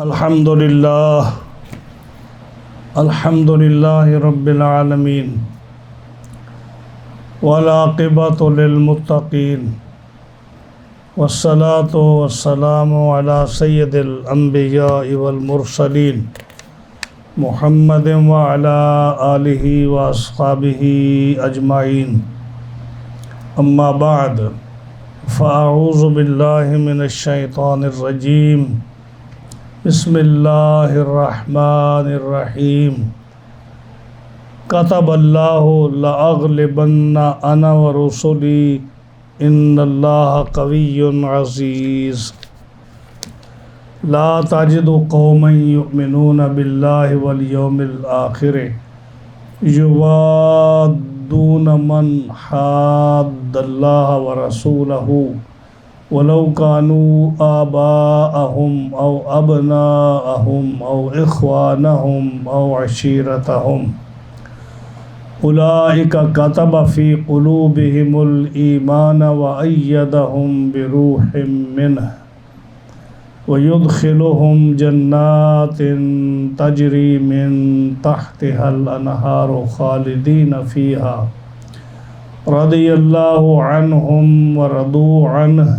الحمد للہ رب العالمین والعاقبۃ للمتقین والصلاة والسلام علی سید الانبیاء والمرسلین محمد وعلی آلہ واصحابہ اجمعین اما بعد فاعوذ باللہ من الشیطان الرجیم بسم اللہ الرحمن الرحیم کتب اللہ لأغلبن انا ورسلی ان اللہ قوی عزیز لا تجد قوما یؤمنون باللہ والیوم الآخر یوادون من حاد اللہ ورسولہ ولو كانوا آباءهم أو أبناءهم أو إخوانهم أو عشيرتهم أولئك كتب في قلوبهم الإيمان وأيدهم بروح منه ويدخلهم جنات تجري من تحتها الأنهار خالدين فيها رضي الله عنهم ورضوا عنه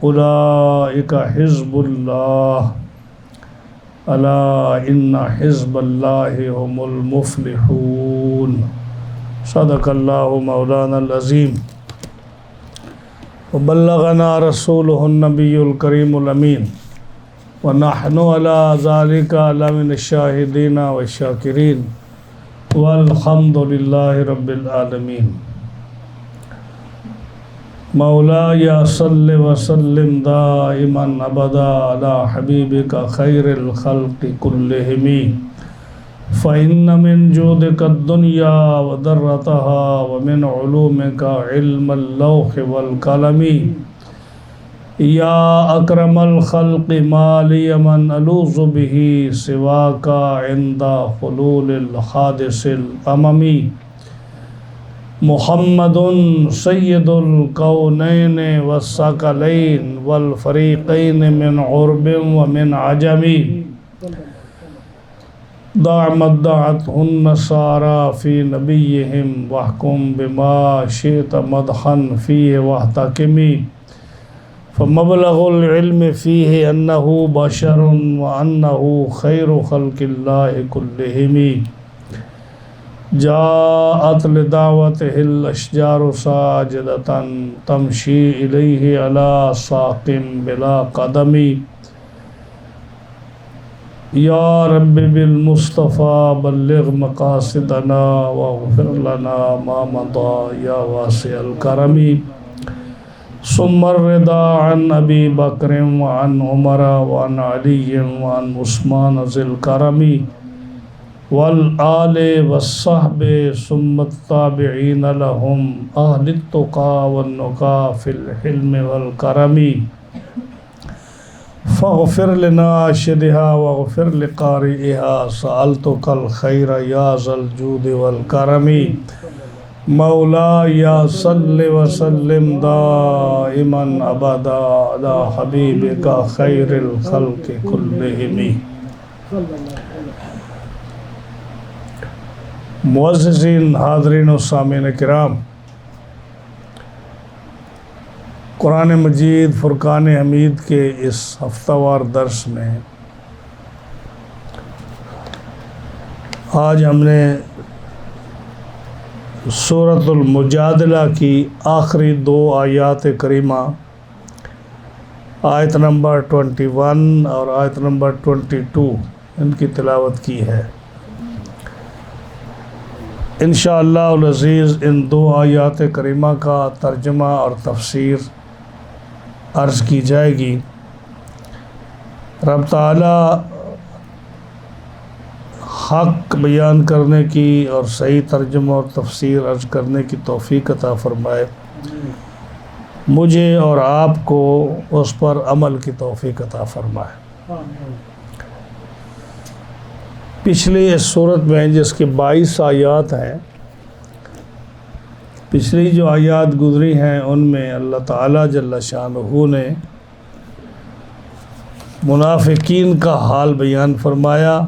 اولئک حزب اللہ الا ان حزب اللہ هم المفلحون صدق اللہ مولانا العظیم وبلغنا رسولہ النبی الکریم الامین ونحن علی ذلک لمن الشاہدین والشاکرین والحمد للہ رب العالمین مولاي صل وسلم دائما ابدا على حبيبك خير الخلق كلهم فإن من جودك الدنيا وضرتها ومن علومك علم اللوح والقلم يا أكرم الخلق ما لي من ألوذ به سواك عند حلول الحادث الأممي محمد سید الکونین والثقلین والفریقین من عرب ومن عجم دع مدعته النصارى في نبيهم واحكم بما شئت مدحا فيه واحتكم فمبلغ العلم فيه أنه بشر وأنه خير خلق الله كلهم جاءت لدعوته الاشجار ساجدة تمشي إليه على ساق بلا قدم يا رب بالمصطفى بلغ مقاصدنا واغفر لنا ما مضى يا واسع الكرم ثم الرضا عن أبي بكر وعن عمر وعن علي وعن عثمان ذي الكرم والآل والصحب ثم التابعين لهم أهل التقى والنقى في الحلم والكرم فاغفر لناشدها واغفر لقارئها سألتك الخير يا ذا الجود والكرم مولاي صل وسلم دائما أبدا على حبيبك خير الخلق كلهم معززین حاضرین و سامعین کرام، قرآن مجید فرقان حمید کے اس ہفتہ وار درس میں آج ہم نے سورۃ المجادلہ کی آخری دو آیات کریمہ آیت نمبر 21 اور آیت نمبر 22 ان کی تلاوت کی ہے۔ انشاءاللہ العزیز ان دو آیات کریمہ کا ترجمہ اور تفسیر عرض کی جائے گی۔ رب تعالی حق بیان کرنے کی اور صحیح ترجمہ اور تفسیر عرض کرنے کی توفیق عطا فرمائے، مجھے اور آپ کو اس پر عمل کی توفیق عطا فرمائے۔ پچھلی اس صورت میں جس کے 22 آیات ہیں، پچھلی جو آیات گزری ہیں ان میں اللہ تعالیٰ جل شانہ نے منافقین کا حال بیان فرمایا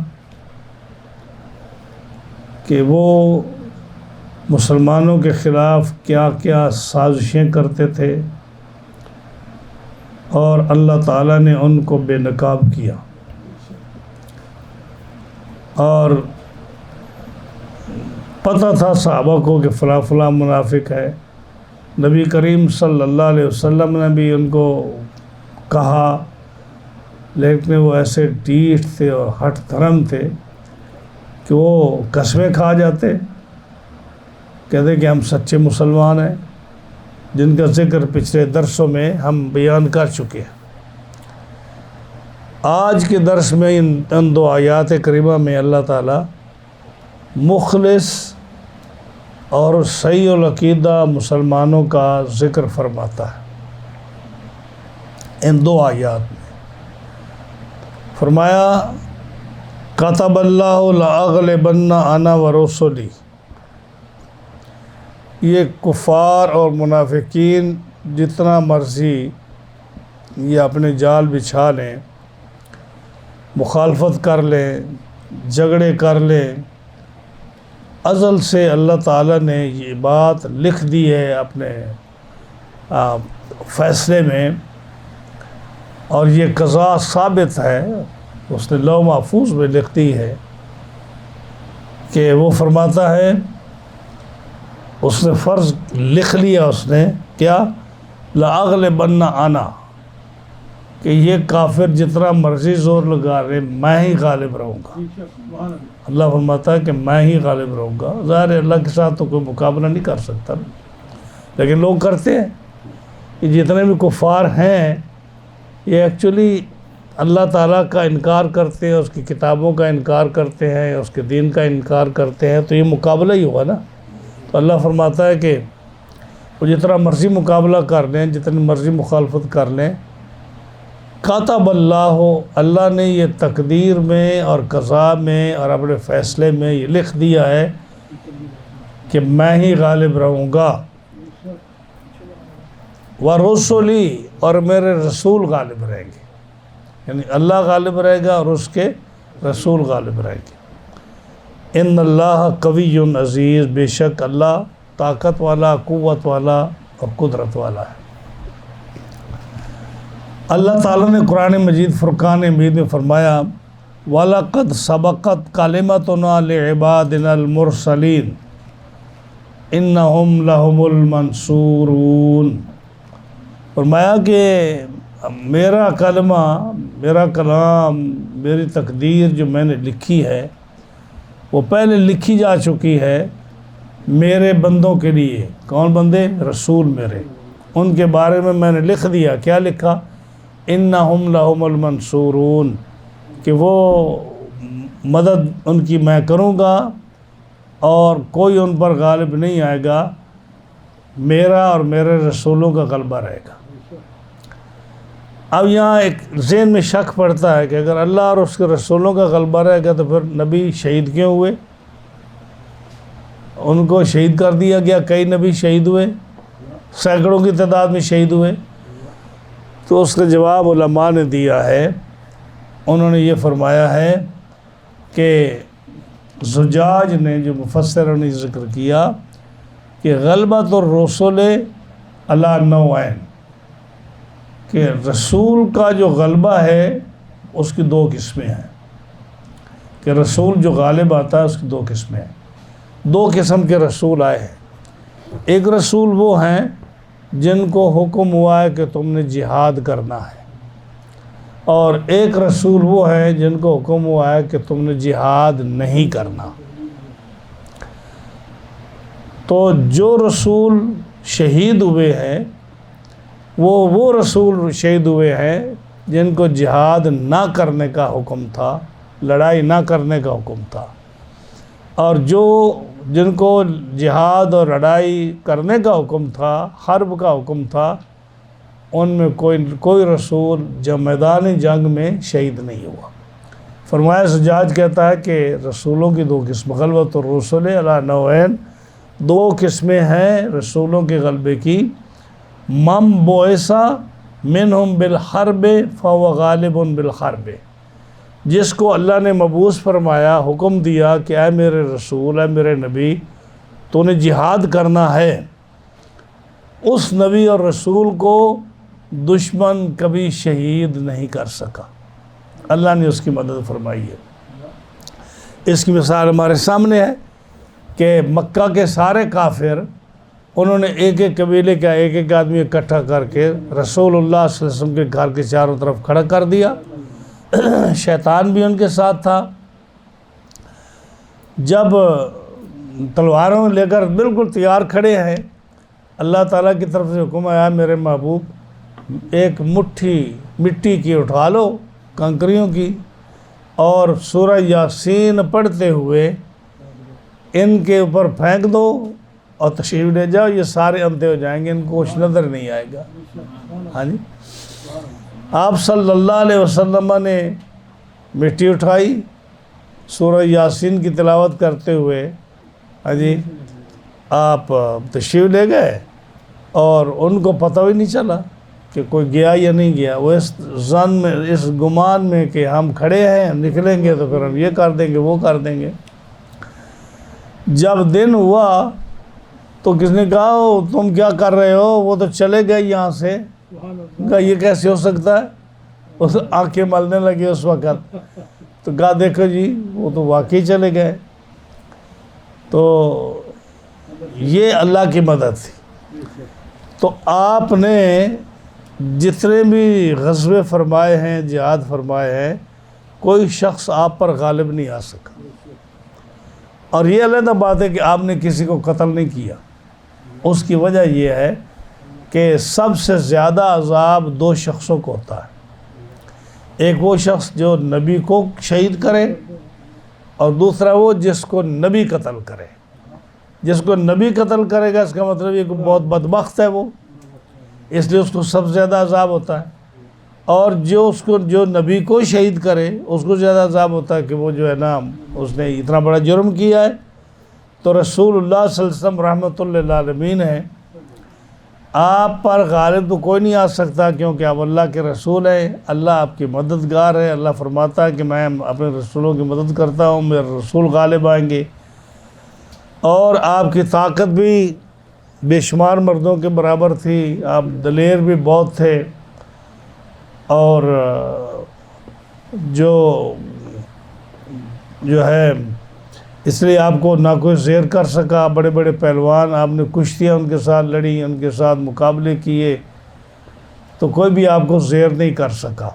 کہ وہ مسلمانوں کے خلاف کیا کیا سازشیں کرتے تھے، اور اللہ تعالیٰ نے ان کو بے نقاب کیا، اور پتہ تھا صحابہ کو کہ فلاں فلاں منافق ہے۔ نبی کریم صلی اللہ علیہ وسلم نے بھی ان کو کہا، لیکن وہ ایسے ڈھیٹ تھے اور ہٹ دھرم تھے کہ وہ قسمیں کھا جاتے، کہتے کہ ہم سچے مسلمان ہیں، جن کا ذکر پچھلے درسوں میں ہم بیان کر چکے ہیں۔ آج کے درس میں ان دو آیات کریمہ میں اللہ تعالیٰ مخلص اور صحیح العقیدہ مسلمانوں کا ذکر فرماتا ہے۔ ان دو آیات میں فرمایا کتب اللہ لأغلبن انا ورسلی۔ یہ کفار اور منافقین جتنا مرضی یہ اپنے جال بچھا لیں، مخالفت کر لیں، جھگڑے کر لیں، ازل سے اللہ تعالیٰ نے یہ بات لکھ دی ہے اپنے فیصلے میں، اور یہ قضا ثابت ہے، اس نے لوح محفوظ میں لکھ دی ہے کہ وہ فرماتا ہے، اس نے فرض لکھ لیا، اس نے کیا، لأغلبن انا، کہ یہ کافر جتنا مرضی زور لگا رہے میں ہی غالب رہوں گا۔ اللہ فرماتا ہے کہ میں ہی غالب رہوں گا۔ ظاہر ہے اللہ کے ساتھ تو کوئی مقابلہ نہیں کر سکتا، لیکن لوگ کرتے ہیں۔ یہ جتنے بھی کفار ہیں یہ ایکچولی اللہ تعالیٰ کا انکار کرتے ہیں، اس کی کتابوں کا انکار کرتے ہیں، اس کے دین کا انکار کرتے ہیں، تو یہ مقابلہ ہی ہوگا نا۔ تو اللہ فرماتا ہے کہ وہ جتنا مرضی مقابلہ کر لیں، جتنی مرضی مخالفت کر لیں، کاتب اللہ نے یہ تقدیر میں اور قضا میں اور اپنے فیصلے میں یہ لکھ دیا ہے کہ میں ہی غالب رہوں گا، ورسلی، اور میرے رسول غالب رہیں گے، یعنی اللہ غالب رہے گا اور اس کے رسول غالب رہیں گے۔ ان اللہ قوی عزیز، بے شک اللہ طاقت والا، قوت والا اور قدرت والا ہے۔ اللہ تعالیٰ نے قرآن مجید فرقان حمید میں فرمایا وَلَقَدْ سَبَقَتْ كَلِمَتُنَا لِعِبَادِنَا الْمُرْسَلِينَ إِنَّهُمْ لَهُمُ الْمَنْصُورُونَ۔ فرمایا کہ میرا کلمہ، میرا کلام، میری تقدیر جو میں نے لکھی ہے وہ پہلے لکھی جا چکی ہے میرے بندوں کے لیے۔ کون بندے؟ رسول میرے، ان کے بارے میں نے لکھ دیا۔ کیا لکھا؟ انہم لہم المنصورون، کہ وہ مدد ان کی میں کروں گا اور کوئی ان پر غالب نہیں آئے گا، میرا اور میرے رسولوں کا غلبہ رہے گا۔ اب یہاں ایک ذہن میں شک پڑتا ہے کہ اگر اللہ اور اس کے رسولوں کا غلبہ رہے گا تو پھر نبی شہید کیوں ہوئے؟ ان کو شہید کر دیا گیا، کئی نبی شہید ہوئے، سینکڑوں کی تعداد میں شہید ہوئے۔ تو اس کا جواب علماء نے دیا ہے، انہوں نے یہ فرمایا ہے کہ زجاج نے، جو مفسروں نے ذکر کیا کہ غلبۃ الرسل علی نوعین، کہ رسول کا جو غلبہ ہے اس کی دو قسمیں ہیں، کہ رسول جو غالب آتا ہے اس کی دو قسمیں ہیں۔ دو قسم کے رسول آئے ہیں۔ ایک رسول وہ ہیں جن کو حکم ہوا ہے کہ تم نے جہاد کرنا ہے، اور ایک رسول وہ ہیں جن کو حکم ہوا ہے کہ تم نے جہاد نہیں کرنا۔ تو جو رسول شہید ہوئے ہیں وہ رسول شہید ہوئے ہیں جن کو جہاد نہ کرنے کا حکم تھا، لڑائی نہ کرنے کا حکم تھا، اور جن کو جہاد اور لڑائی کرنے کا حکم تھا، حرب کا حکم تھا، ان میں کوئی رسول جب میدان جنگ میں شہید نہیں ہوا۔ فرمایا زجاج کہتا ہے کہ رسولوں کی دو قسم، غلبۃ الرسل علی نوعین، دو قسمیں ہیں رسولوں کے غلبے کی، من بعث منہم بالحرب فہو غالب بالحرب، جس کو اللہ نے مبعوث فرمایا، حکم دیا کہ اے میرے رسول، اے میرے نبی، تو نے جہاد کرنا ہے، اس نبی اور رسول کو دشمن کبھی شہید نہیں کر سکا، اللہ نے اس کی مدد فرمائی ہے۔ اس کی مثال ہمارے سامنے ہے کہ مکہ کے سارے کافر، انہوں نے ایک ایک قبیلے کا ایک ایک آدمی اکٹھا کر کے رسول اللہ صلی اللہ علیہ وسلم کے گھر کے چاروں طرف کھڑا کر دیا، شیطان بھی ان کے ساتھ تھا۔ جب تلواروں لے کر بالکل تیار کھڑے ہیں، اللہ تعالیٰ کی طرف سے حکم آیا، میرے محبوب ایک مٹھی مٹی کی اٹھا لو، کنکریوں کی، اور سورہ یاسین پڑھتے ہوئے ان کے اوپر پھینک دو اور تشریف لے جاؤ، یہ سارے اندھے ہو جائیں گے، ان کو کچھ نظر نہیں آئے گا۔ ہاں جی، آپ صلی اللہ علیہ وسلم نے مٹی اٹھائی، سورہ یاسین کی تلاوت کرتے ہوئے، ہاں جی، آپ تشریف لے گئے، اور ان کو پتہ بھی نہیں چلا کہ کوئی گیا یا نہیں گیا۔ وہ اس ظن میں، اس گمان میں کہ ہم کھڑے ہیں، نکلیں گے تو پھر ہم یہ کر دیں گے، وہ کر دیں گے۔ جب دن ہوا تو کس نے کہا تم کیا کر رہے ہو؟ وہ تو چلے گئے یہاں سے۔ کہا یہ کیسے ہو سکتا ہے؟ اس آنکھیں ملنے لگے اس وقت، تو کہا دیکھو جی وہ تو واقعی چلے گئے۔ تو یہ اللہ کی مدد تھی۔ تو آپ نے جتنے بھی غزوے فرمائے ہیں، جہاد فرمائے ہیں، کوئی شخص آپ پر غالب نہیں آ سکا۔ اور یہ علیحدہ بات ہے کہ آپ نے کسی کو قتل نہیں کیا۔ اس کی وجہ یہ ہے کہ سب سے زیادہ عذاب دو شخصوں کو ہوتا ہے، ایک وہ شخص جو نبی کو شہید کرے، اور دوسرا وہ جس کو نبی قتل کرے۔ جس کو نبی قتل کرے گا اس کا مطلب یہ کہ بہت بدبخت ہے وہ، اس لیے اس کو سب سے زیادہ عذاب ہوتا ہے۔ اور جو نبی کو شہید کرے اس کو زیادہ عذاب ہوتا ہے کہ وہ جو ہے نا، اس نے اتنا بڑا جرم کیا ہے۔ تو رسول اللہ صلی اللہ علیہ وسلم رحمۃ اللہ للعالمین ہیں، آپ پر غالب تو کوئی نہیں آ سکتا، کیونکہ آپ اللہ کے رسول ہیں، اللہ آپ کی مددگار ہے۔ اللہ فرماتا ہے کہ میں اپنے رسولوں کی مدد کرتا ہوں، میرے رسول غالب آئیں گے۔ اور آپ کی طاقت بھی بے شمار مردوں کے برابر تھی، آپ دلیر بھی بہت تھے، اور جو ہے اس لیے آپ کو نہ کوئی زیر کر سکا۔ بڑے بڑے پہلوان، آپ نے کشتیاں ان کے ساتھ لڑی، ان کے ساتھ مقابلے کیے، تو کوئی بھی آپ کو زیر نہیں کر سکا۔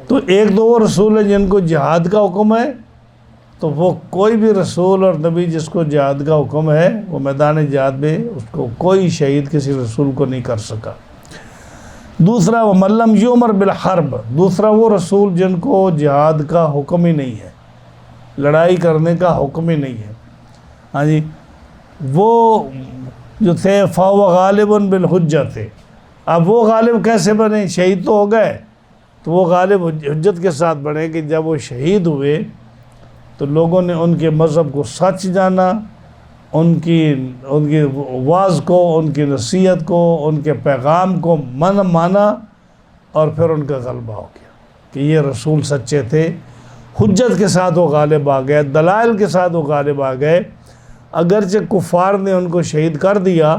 تو ایک دو وہ رسول ہیں جن کو جہاد کا حکم ہے، تو وہ کوئی بھی رسول اور نبی جس کو جہاد کا حکم ہے، وہ میدان جہاد میں اس کو کوئی شہید کسی رسول کو نہیں کر سکا۔ دوسرا وَمَن لَّمْ یُؤْمَرْ بِالْحَرْبِ، دوسرا وہ رسول جن کو جہاد کا حکم ہی نہیں ہے، لڑائی کرنے کا حکم ہی نہیں ہے۔ ہاں جی، وہ جو تھے فَهُوَ غَالِبٌ بِالْحُجَّةِ تھے۔ اب وہ غالب کیسے بنے؟ شہید تو ہو گئے، تو وہ غالب حجت کے ساتھ بنے کہ جب وہ شہید ہوئے تو لوگوں نے ان کے مذہب کو سچ جانا، ان کی واعظ کو، ان کی نصیحت کو، ان کے پیغام کو مانا، اور پھر ان کا غلبہ ہو گیا کہ یہ رسول سچے تھے۔ حجت کے ساتھ وہ غالب آ گئے، دلائل کے ساتھ وہ غالب آ گئے۔ اگرچہ کفار نے ان کو شہید کر دیا،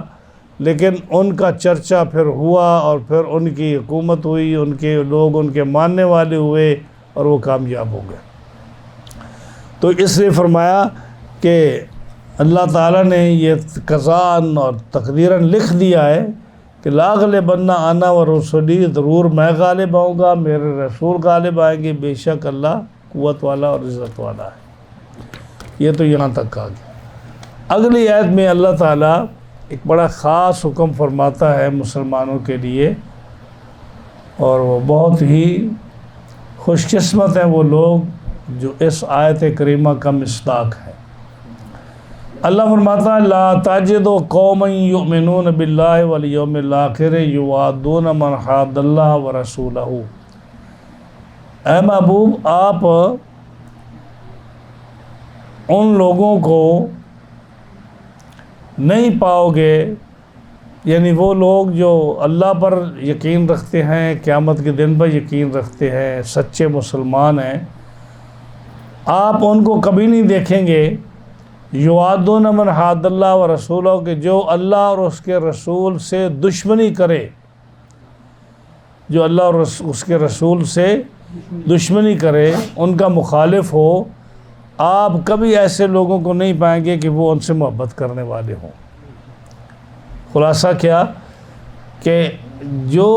لیکن ان کا چرچا پھر ہوا، اور پھر ان کی حکومت ہوئی، ان کے لوگ ان کے ماننے والے ہوئے، اور وہ کامیاب ہو گئے۔ تو اس لیے فرمایا کہ اللہ تعالیٰ نے یہ قضاءً اور تقدیراً لکھ دیا ہے کہ لا غالبن انا ورسولی، ضرور میں غالب آؤں گا، میرے رسول غالب آئیں گے، بے شک اللہ قوت والا اور عزت والا ہے۔ یہ تو یہاں تک آ گیا۔ اگلی آیت میں اللہ تعالیٰ ایک بڑا خاص حکم فرماتا ہے مسلمانوں کے لیے، اور وہ بہت ہی خوش قسمت ہیں وہ لوگ جو اس آیت کریمہ کا مصداق ہے۔ اللہ فرماتا ہے لا تجد قوما یؤمنون باللہ والیوم الآخر یوادون من حاد اللہ ورسولہ۔ اے محبوب، آپ ان لوگوں کو نہیں پاؤ گے یعنی وہ لوگ جو اللہ پر یقین رکھتے ہیں، قیامت کے دن پر یقین رکھتے ہیں، سچے مسلمان ہیں، آپ ان کو کبھی نہیں دیکھیں گے یوادون من حاد اللہ و رسولہ کہ جو اللہ اور اس کے رسول سے دشمنی کرے، جو اللہ اور اس کے رسول سے دشمنی کرے، ان کا مخالف ہو، آپ کبھی ایسے لوگوں کو نہیں پائیں گے کہ وہ ان سے محبت کرنے والے ہوں۔ خلاصہ کیا کہ جو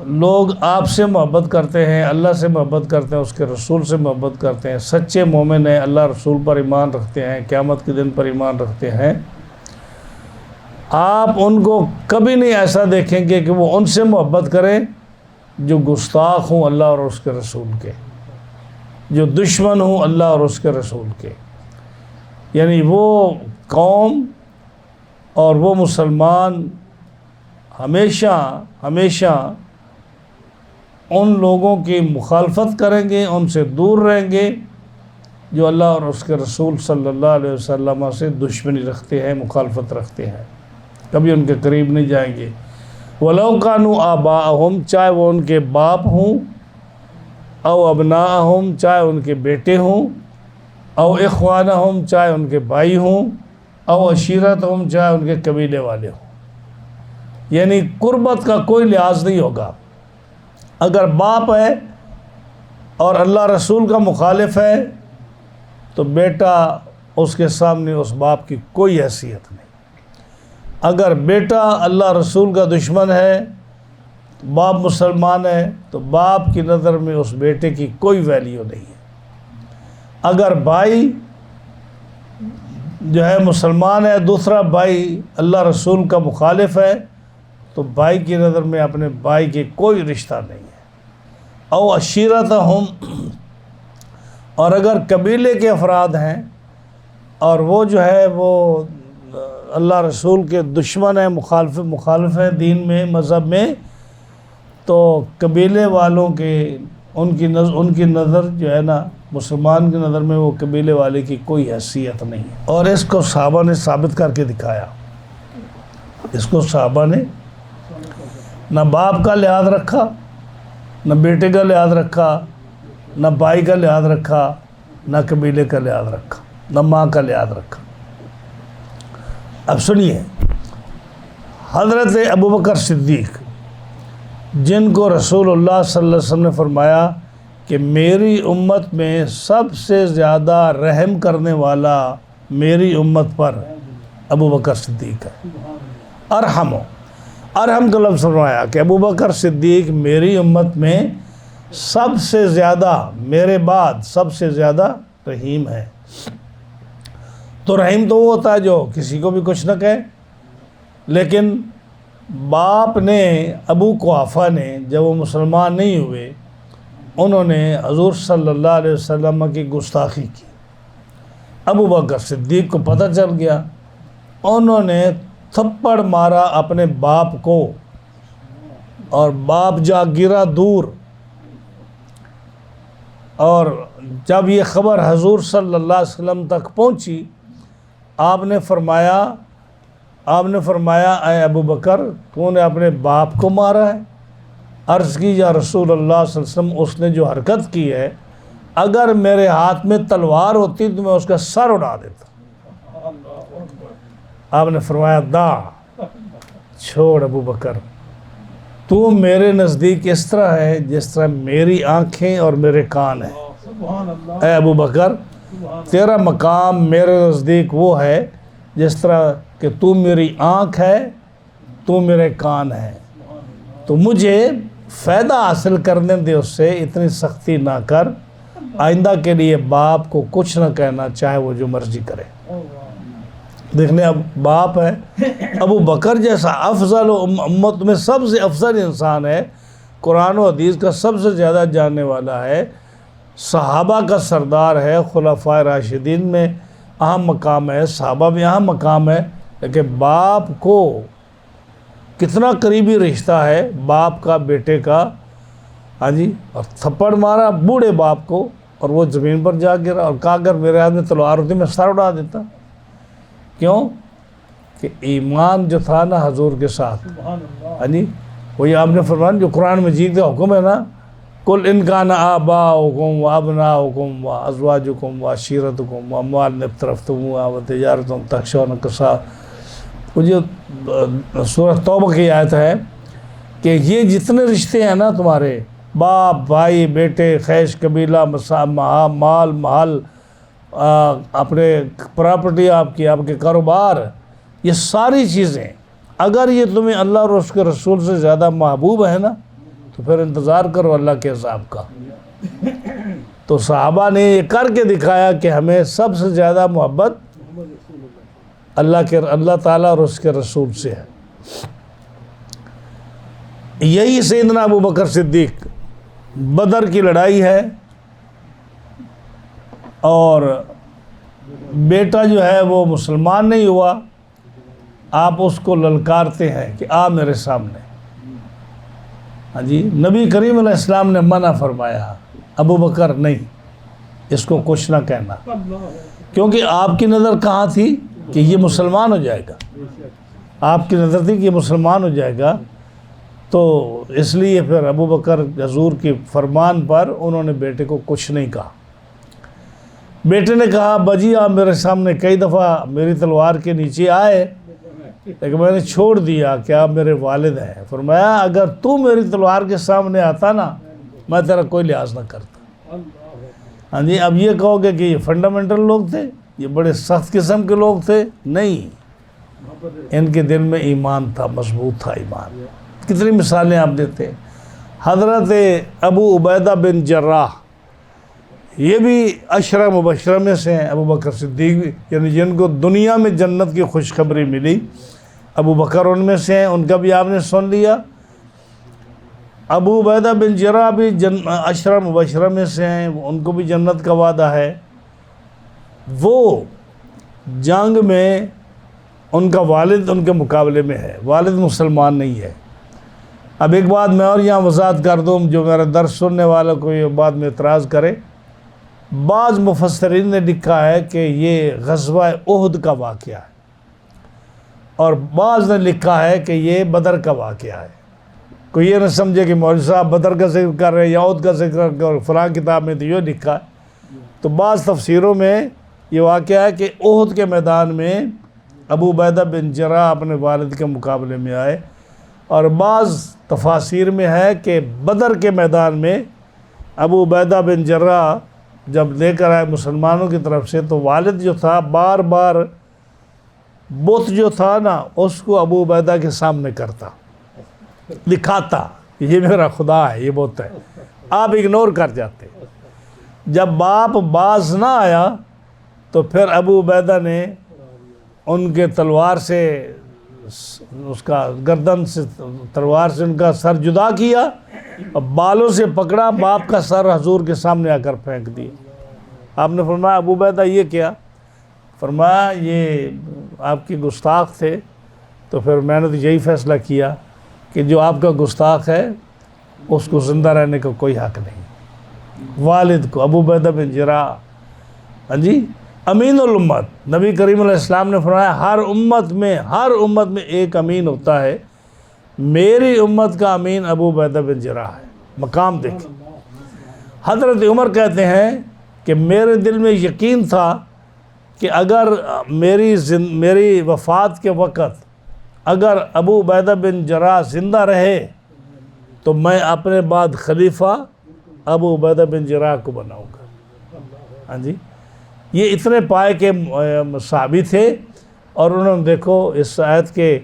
لوگ آپ سے محبت کرتے ہیں، اللہ سے محبت کرتے ہیں، اس کے رسول سے محبت کرتے ہیں، سچے مومن ہیں، اللہ رسول پر ایمان رکھتے ہیں، قیامت کے دن پر ایمان رکھتے ہیں، آپ ان کو کبھی نہیں ایسا دیکھیں گے کہ وہ ان سے محبت کریں جو گستاخ ہوں اللہ اور اس کے رسول کے، جو دشمن ہوں اللہ اور اس کے رسول کے۔ یعنی وہ قوم اور وہ مسلمان ہمیشہ ان لوگوں کی مخالفت کریں گے، ان سے دور رہیں گے جو اللہ اور اس کے رسول صلی اللہ علیہ وسلم سے دشمنی رکھتے ہیں، مخالفت رکھتے ہیں، کبھی ان کے قریب نہیں جائیں گے۔ وَلَوْ كَانُوا آبَاءَهُمْ چاہے وہ ان کے باپ ہوں، او ابناءہم چاہے ان کے بیٹے ہوں، او اخوانہم چاہے ان کے بھائی ہوں، او عشیرتہم چاہے ان کے قبیلے والے ہوں۔ یعنی قربت کا کوئی لحاظ نہیں ہوگا۔ اگر باپ ہے اور اللہ رسول کا مخالف ہے تو بیٹا اس کے سامنے اس باپ کی کوئی حیثیت نہیں۔ اگر بیٹا اللہ رسول کا دشمن ہے، باپ مسلمان ہے، تو باپ کی نظر میں اس بیٹے کی کوئی ویلیو نہیں ہے۔ اگر بھائی جو ہے مسلمان ہے، دوسرا بھائی اللہ رسول کا مخالف ہے، تو بھائی کی نظر میں اپنے بھائی کی کوئی رشتہ نہیں ہے۔ او عشیرتہم اور اگر قبیلے کے افراد ہیں اور وہ جو ہے وہ اللہ رسول کے دشمن ہیں، مخالف ہیں دین میں، مذہب میں، تو قبیلے والوں کے ان کی نظر جو ہے نا مسلمان کی نظر میں وہ قبیلے والے کی کوئی حیثیت نہیں ہے۔ اور اس کو صحابہ نے ثابت کر کے دکھایا۔ اس کو صحابہ نے نہ باپ کا لحاظ رکھا، نہ بیٹے کا لحاظ رکھا، نہ بھائی کا لحاظ رکھا، نہ قبیلے کا لحاظ رکھا، نہ ماں کا لحاظ رکھا۔ اب سنیے، حضرت ابوبکر صدیق جن کو رسول اللہ صلی اللہ علیہ وسلم نے فرمایا کہ میری امت میں سب سے زیادہ رحم کرنے والا میری امت پر ابوبکر صدیق ہے۔ ارحم کا لفظ فرمایا کہ ابوبکر صدیق میری امت میں سب سے زیادہ، میرے بعد سب سے زیادہ رحیم ہے۔ تو رحیم تو وہ ہوتا ہے جو کسی کو بھی کچھ نہ کہے، لیکن باپ نے، ابو قحافہ نے، جب وہ مسلمان نہیں ہوئے، انہوں نے حضور صلی اللہ علیہ وسلم کی گستاخی کی۔ ابوبکر صدیق کو پتہ چل گیا، انہوں نے تھپڑ مارا اپنے باپ کو، اور باپ جا گرا دور۔ اور جب یہ خبر حضور صلی اللہ علیہ وسلم تک پہنچی، آپ نے فرمایا اے ابو بکر، تو نے اپنے باپ کو مارا ہے؟ عرض کی یا رسول اللہ صلی اللہ علیہ وسلم، اس نے جو حرکت کی ہے، اگر میرے ہاتھ میں تلوار ہوتی تو میں اس کا سر اڑا دیتا۔ آپ نے فرمایا دا، چھوڑ ابو بکر، تو میرے نزدیک اس طرح ہے جس طرح میری آنکھیں اور میرے کان ہیں۔ اے ابو بکر، تیرا مقام میرے نزدیک وہ ہے جس طرح کہ تو میری آنکھ ہے، تو میرے کان ہے، تو مجھے فائدہ حاصل کرنے دے، اس سے اتنی سختی نہ کر، آئندہ کے لیے باپ کو کچھ نہ کہنا، چاہے وہ جو مرضی کرے۔ دیکھنے اب باپ ہے، ابو بکر جیسا افضل امت میں سب سے افضل انسان ہے، قرآن و حدیث کا سب سے زیادہ جاننے والا ہے، صحابہ کا سردار ہے، خلفائے راشدین میں اہم مقام ہے، صحابہ میں اہم مقام ہے، لیکن باپ کو کتنا قریبی رشتہ ہے باپ کا بیٹے کا، ہاں جی، اور تھپڑ مارا بوڑھے باپ کو، اور وہ زمین پر جا گرا، اور کہا اگر میرے ہاتھ میں تلوار ہوتی میں سر اڑا دیتا۔ کیوں کہ ایمان جو تھا نا حضور کے ساتھ، یعنی وہی آپ نے فرمایا جو قرآن مجید کا حکم ہے نا، قل ان کان آباؤکم و ابناؤکم و ازواجکم و عشیرتکم و اموال اقترفتموها و تجارت تخشون کسادها، وہ جو سورہ توبہ کی آیت ہے کہ یہ جتنے رشتے ہیں نا تمہارے، باپ بھائی بیٹے خیش قبیلہ مال محل اپنے پراپرٹی آپ کی، آپ کے کاروبار، یہ ساری چیزیں اگر یہ تمہیں اللہ اور اس کے رسول سے زیادہ محبوب ہے نا تو پھر انتظار کرو اللہ کے عذاب کا۔ تو صحابہ نے یہ کر کے دکھایا کہ ہمیں سب سے زیادہ محبت اللہ تعالیٰ اور اس کے رسول سے ہے۔ یہی سیدنا ابو بکر صدیق، بدر کی لڑائی ہے اور بیٹا جو ہے وہ مسلمان نہیں ہوا، آپ اس کو للکارتے ہیں کہ آ میرے سامنے۔ ہاں جی، نبی کریم علیہ السلام نے منع فرمایا، ابو بکر نہیں، اس کو کچھ نہ کہنا، کیونکہ آپ کی نظر کہاں تھی کہ یہ مسلمان ہو جائے گا، آپ کی نظر تھی کہ یہ مسلمان ہو جائے گا، تو اس لیے پھر ابو بکر حضور کی فرمان پر انہوں نے بیٹے کو کچھ نہیں کہا۔ بیٹے نے کہا بجی آپ میرے سامنے کئی دفعہ میری تلوار کے نیچے آئے لیکن میں نے چھوڑ دیا کہ آپ میرے والد ہیں۔ فرمایا اگر تو میری تلوار کے سامنے آتا نا میں تیرا کوئی لحاظ نہ کرتا۔ ہاں جی، اب یہ کہو گے کہ یہ فنڈامنٹل لوگ تھے، یہ بڑے سخت قسم کے لوگ تھے؟ نہیں، ان کے دل میں ایمان تھا، مضبوط تھا ایمان۔ کتنی مثالیں آپ دیتے ہیں۔ حضرت ابو عبیدہ بن جراح، یہ بھی عشرہ مبشرہ میں سے ہیں، ابو بکر صدیق یعنی جن کو دنیا میں جنت کی خوشخبری ملی، ابو بکر ان میں سے ہیں، ان کا بھی آپ نے سن لیا۔ ابو عبیدہ بن جراح بھی عشرہ مبشرہ میں سے ہیں، ان کو بھی جنت کا وعدہ ہے۔ وہ جنگ میں ان کا والد ان کے مقابلے میں ہے، والد مسلمان نہیں ہے۔ اب ایک بات میں اور یہاں وضاحت کر دوں، جو میرا درس سننے والا کو یہ بات میں اعتراض کرے، بعض مفسرین نے لکھا ہے کہ یہ غزوہ احد کا واقعہ ہے، اور بعض نے لکھا ہے کہ یہ بدر کا واقعہ ہے۔ کوئی یہ نہ سمجھے کہ مولوی صاحب بدر کا ذکر کر رہے ہیں یا احد کا ذکر کر رہے ہیں، فلاں کتاب میں تو یہ لکھا ہے۔ تو بعض تفسیروں میں یہ واقعہ ہے کہ احد کے میدان میں ابو عبیدہ بن جراح اپنے والد کے مقابلے میں آئے، اور بعض تفاسیر میں ہے کہ بدر کے میدان میں ابو عبیدہ بن جراح جب لے کر آئے مسلمانوں کی طرف سے، تو والد جو تھا بار بار بت جو تھا نا اس کو ابو عبیدہ کے سامنے کرتا، دکھاتا یہ میرا خدا ہے، یہ بت ہے، آپ اگنور کر جاتے۔ جب باپ باز نہ آیا تو پھر ابو عبیدہ نے ان کے تلوار سے اس کا گردن سے تلوار سے ان کا سر جدا کیا اور بالوں سے پکڑا، باپ کا سر حضور کے سامنے آ کر پھینک دیا۔ آپ نے فرمایا ابو عبیدہ یہ کیا؟ فرمایا یہ آپ کی گستاخ تھے، تو پھر میں نے تو یہی فیصلہ کیا کہ جو آپ کا گستاخ ہے اس کو زندہ رہنے کا کوئی حق نہیں۔ والد کو ابو عبیدہ بن جراح، ہاں جی، امین الامت، نبی کریم علیہ السلام نے فرمایا ہر امت میں ایک امین ہوتا ہے، میری امت کا امین ابو عبیدہ بن جراح ہے۔ مقام دیکھیں۔ حضرت عمر کہتے ہیں کہ میرے دل میں یقین تھا کہ اگر میری وفات کے وقت اگر ابو عبیدہ بن جراح زندہ رہے تو میں اپنے بعد خلیفہ ابو عبیدہ بن جراح کو بناؤں گا۔ ہاں جی، یہ اتنے پائے کے صحابی تھے، اور انہوں نے دیکھو اس آیت کے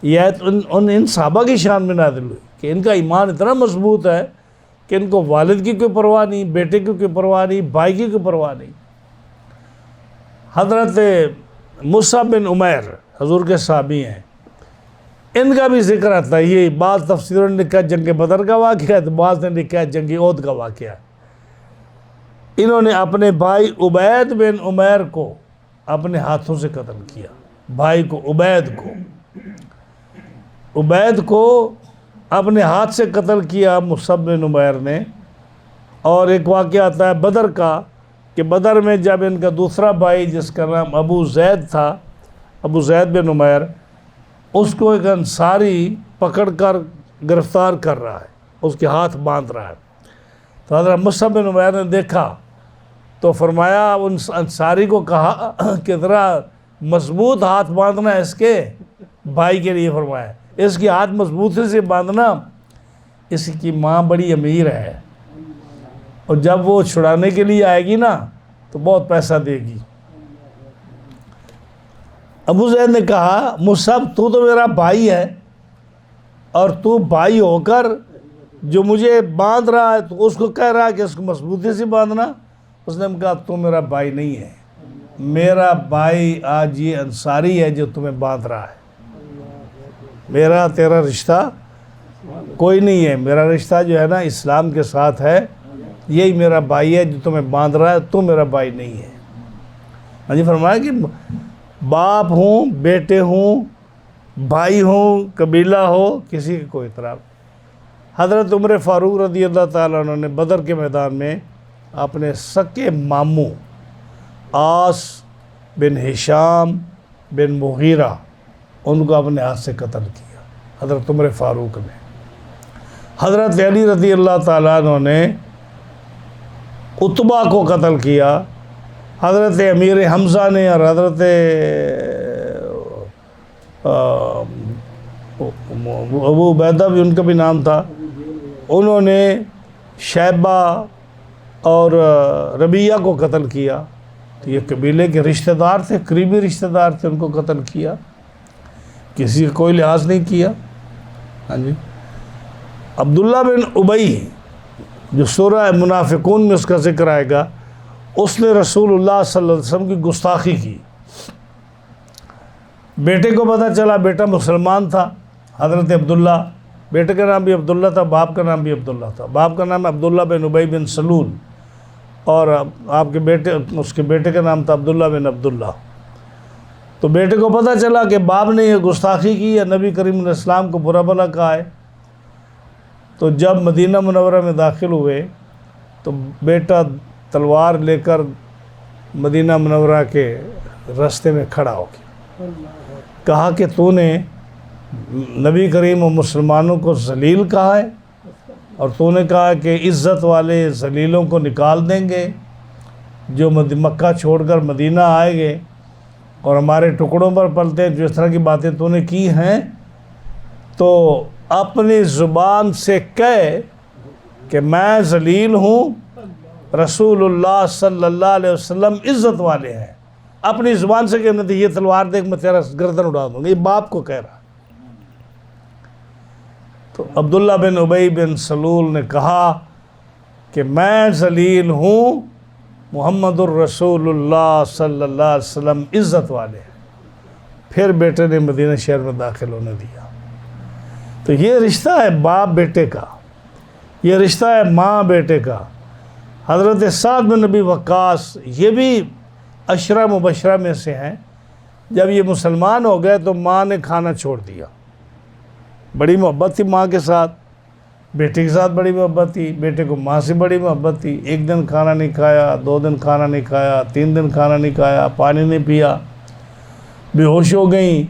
یہ آیت ان صحابہ کی شان میں نازل ہوئی کہ ان کا ایمان اتنا مضبوط ہے کہ ان کو والد کی کوئی پرواہ نہیں، بیٹے کی کوئی پرواہ نہیں، بھائی کی کوئی پرواہ نہیں۔ حضرت مصعب بن عمیر حضور کے صحابی ہیں، ان کا بھی ذکر آتا ہے۔ یہ بعض تفسیروں نے لکھا جنگ بدر کا واقعہ ہے، تو بعض نے لکھا ہے جنگ احد کا واقعہ ہے۔ انہوں نے اپنے بھائی عبید بن عمیر کو اپنے ہاتھوں سے قتل کیا، بھائی کو عبید کو اپنے ہاتھ سے قتل کیا مصعب بن عمیر نے۔ اور ایک واقعہ آتا ہے بدر کا کہ بدر میں جب ان کا دوسرا بھائی جس کا نام ابو زید تھا، ابو زید بن عمیر، اس کو ایک انصاری پکڑ کر گرفتار کر رہا ہے، اس کے ہاتھ باندھ رہا ہے۔ تو حضرت مصعب بن عمیر نے دیکھا تو فرمایا، ان انصاری کو کہا کہ ذرا مضبوط ہاتھ باندھنا اس کے بھائی کے لیے، فرمایا اس کی ہاتھ مضبوطی سے باندھنا، اس کی ماں بڑی امیر ہے اور جب وہ چھڑانے کے لیے آئے گی نا تو بہت پیسہ دے گی۔ ابو زید نے کہا، مصعب تو میرا بھائی ہے اور تو بھائی ہو کر جو مجھے باندھ رہا ہے تو اس کو کہہ رہا ہے کہ اس کو مضبوطی سے باندھنا۔ اس نے کہا تو میرا بھائی نہیں ہے، میرا بھائی آج یہ انصاری ہے جو تمہیں باندھ رہا ہے، میرا تیرا رشتہ کوئی نہیں ہے، میرا رشتہ جو ہے نا اسلام کے ساتھ ہے، یہی میرا بھائی ہے جو تمہیں باندھ رہا ہے، تو میرا بھائی نہیں ہے۔ ہاں جی، فرمایا کہ باپ ہوں، بیٹے ہوں، بھائی ہوں، قبیلہ ہو، کسی کا کوئی اعتراف۔ حضرت عمر فاروق رضی اللہ تعالیٰ عنہ نے بدر کے میدان میں اپنے سکے ماموں عاص بن ہشام بن مغیرہ ان کو اپنے ہاتھ سے قتل کیا، حضرت عمر فاروق نے۔ حضرت علی رضی اللہ تعالیٰ عنہ نے عتبہ کو قتل کیا، حضرت امیر حمزہ نے اور حضرت ابو عبیدہ بھی ان کا بھی نام تھا، انہوں نے شیبہ اور ربیہ کو قتل کیا۔ تو یہ قبیلے کے رشتہ دار تھے، قریبی رشتہ دار تھے، ان کو قتل کیا، کسی کا کوئی لحاظ نہیں کیا۔ ہاں جی، عبداللہ بن ابی جو سورہ منافقون میں اس کا ذکر آئے گا، اس نے رسول اللہ صلی اللہ علیہ وسلم کی گستاخی کی۔ بیٹے کو پتہ چلا، بیٹا مسلمان تھا حضرت عبداللہ، بیٹے کا نام بھی عبداللہ تھا، باپ کا نام بھی عبداللہ تھا، باپ کا نام عبداللہ بن ابی بن سلول اور آپ کے بیٹے، اس کے بیٹے کا نام تھا عبداللہ بن عبداللہ۔ تو بیٹے کو پتہ چلا کہ باپ نے یہ گستاخی کی یا نبی کریم علیہ السلام کو برا بھلا کہا ہے، تو جب مدینہ منورہ میں داخل ہوئے تو بیٹا تلوار لے کر مدینہ منورہ کے راستے میں کھڑا ہو گیا، کہا کہ تو نے نبی کریم و مسلمانوں کو ذلیل کہا ہے اور تو نے کہا کہ عزت والے ذلیلوں کو نکال دیں گے جو مکہ چھوڑ کر مدینہ آئے گے اور ہمارے ٹکڑوں پر پلتے ہیں، جو اس طرح کی باتیں تو نے کی ہیں، تو اپنی زبان سے کہہ کہ میں ذلیل ہوں، رسول اللہ صلی اللہ علیہ وسلم عزت والے ہیں، اپنی زبان سے کہنے تھے، یہ تلوار دیکھ میں تیرا گردن اڑا دوں گا، یہ باپ کو کہہ رہا۔ تو عبداللہ بن ابی بن سلول نے کہا کہ میں ذلیل ہوں، محمد الرسول اللہ صلی اللہ علیہ وسلم عزت والے ہیں۔ پھر بیٹے نے مدینہ شہر میں داخل ہونے دیا۔ تو یہ رشتہ ہے باپ بیٹے کا، یہ رشتہ ہے ماں بیٹے کا۔ حضرت سعد بن نبی وقاص یہ بھی عشرہ مبشرہ میں سے ہیں۔ جب یہ مسلمان ہو گئے تو ماں نے کھانا چھوڑ دیا، بڑی محبت تھی ماں کے ساتھ، بیٹے کے ساتھ بڑی محبت تھی، بیٹے کو ماں سے بڑی محبت تھی۔ ایک دن کھانا نہیں کھایا، 2 دن کھانا نہیں کھایا، 3 دن کھانا نہیں کھایا، پانی نہیں پیا، بے ہوش ہو گئیں۔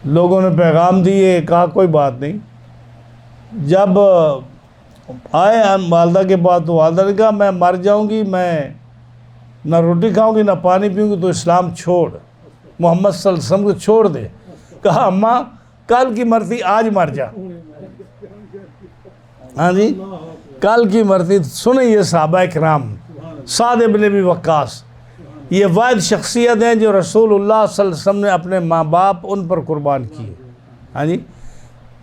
لوگوں نے پیغام دیے، کہا کوئی بات نہیں۔ جب آئے والدہ کے بعد تو والدہ نے کہا میں مر جاؤں گی، میں نہ روٹی کھاؤں گی نہ پانی پیوں گی، تو اسلام چھوڑ، محمد صلی اللہ علیہ وسلم کو چھوڑ دے۔ کہا اماں کل کی مرضی آج مر جا۔ ہاں جی، کل کی مرضی۔ سنیں یہ صحابہ کرام، سعد بن ابی وقاص یہ واحد شخصیت ہیں جو رسول اللہ صلی اللہ علیہ وسلم نے اپنے ماں باپ ان پر قربان کیے۔ ہاں جی،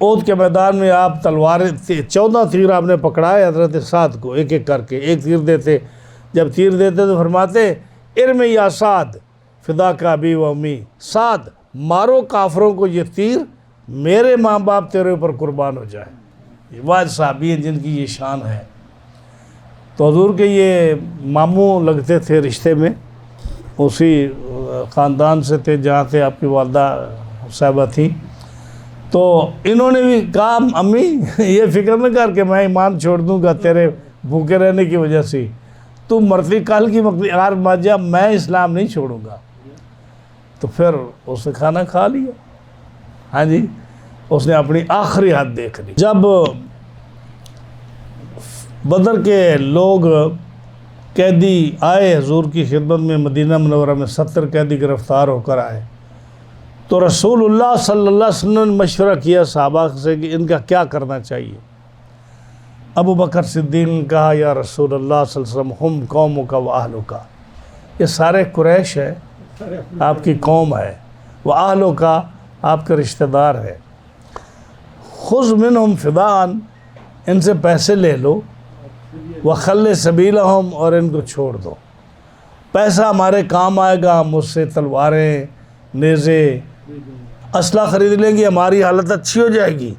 احد کے میدان میں آپ تلواریں 14 تیر آپ نے پکڑائے حضرت سعد کو، ایک ایک کر کے ایک تیر دیتے۔ جب تیر دیتے تو فرماتے ارمی یا سعد فدا کا ابی و امی، سعد مارو کافروں کو یہ تیر، میرے ماں باپ تیرے اوپر قربان ہو جائے۔ یہ واحد صحابی ہیں جن کی یہ شان ہے۔ تو حضور کے یہ ماموں لگتے تھے رشتے میں، اسی خاندان سے تھے جہاں سے آپ کی والدہ صاحبہ تھیں۔ تو انہوں نے بھی کہا امی یہ فکر نہ کر کہ میں ایمان چھوڑ دوں گا تیرے بھوکے رہنے کی وجہ سے، تو مرتی کل کی مقدار مر جا، میں اسلام نہیں چھوڑوں گا۔ تو پھر اس نے کھانا کھا لیا۔ ہاں جی، اس نے اپنی آخری حد دیکھ لی۔ جب بدر کے لوگ قیدی آئے حضور کی خدمت میں، مدینہ منورہ میں 70 قیدی گرفتار ہو کر آئے، تو رسول اللہ صلی اللہ علیہ وسلم نے مشورہ کیا صحابہ سے کہ ان کا کیا کرنا چاہیے۔ ابو بکر صدیق نے کہا یا رسول اللہ صلی اللہ علیہ وسلم ہم قومک و اہلک، یہ سارے قریش ہے، آپ کی قوم ہے، و اہلک آپ کے رشتہ دار ہے، خذ منہم فداءً، ان سے پیسے لے لو، وخل سبیلہم، اور ان کو چھوڑ دو، پیسہ ہمارے کام آئے گا، ہم اس سے تلواریں، نیزے، اسلحہ خرید لیں گے، ہماری حالت اچھی ہو جائے گی،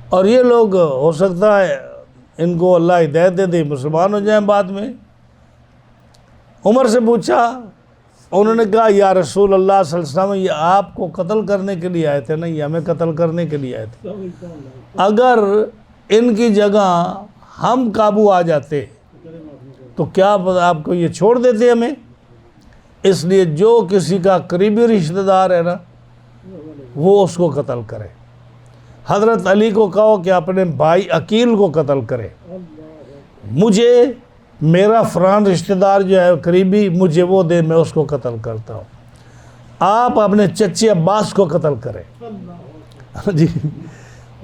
اور یہ لوگ ہو سکتا ہے ان کو اللہ ہدایت دے دے، مسلمان ہو جائیں بعد میں۔ عمر سے پوچھا، انہوں نے کہا یا رسول اللہ صلی اللہ علیہ وسلم یہ آپ کو قتل کرنے کے لیے آئے تھے نا، یہ ہمیں قتل کرنے کے لیے آئے تھے، اگر ان کی جگہ ہم قابو آ جاتے تو کیا آپ کو یہ چھوڑ دیتے ہمیں؟ اس لیے جو کسی کا قریبی رشتہ دار ہے نا وہ اس کو قتل کرے۔ حضرت علی کو کہو کہ اپنے بھائی عقیل کو قتل کرے، مجھے میرا فران رشتہ دار جو ہے قریبی مجھے وہ دے، میں اس کو قتل کرتا ہوں، آپ اپنے چچے عباس کو قتل کریں جی،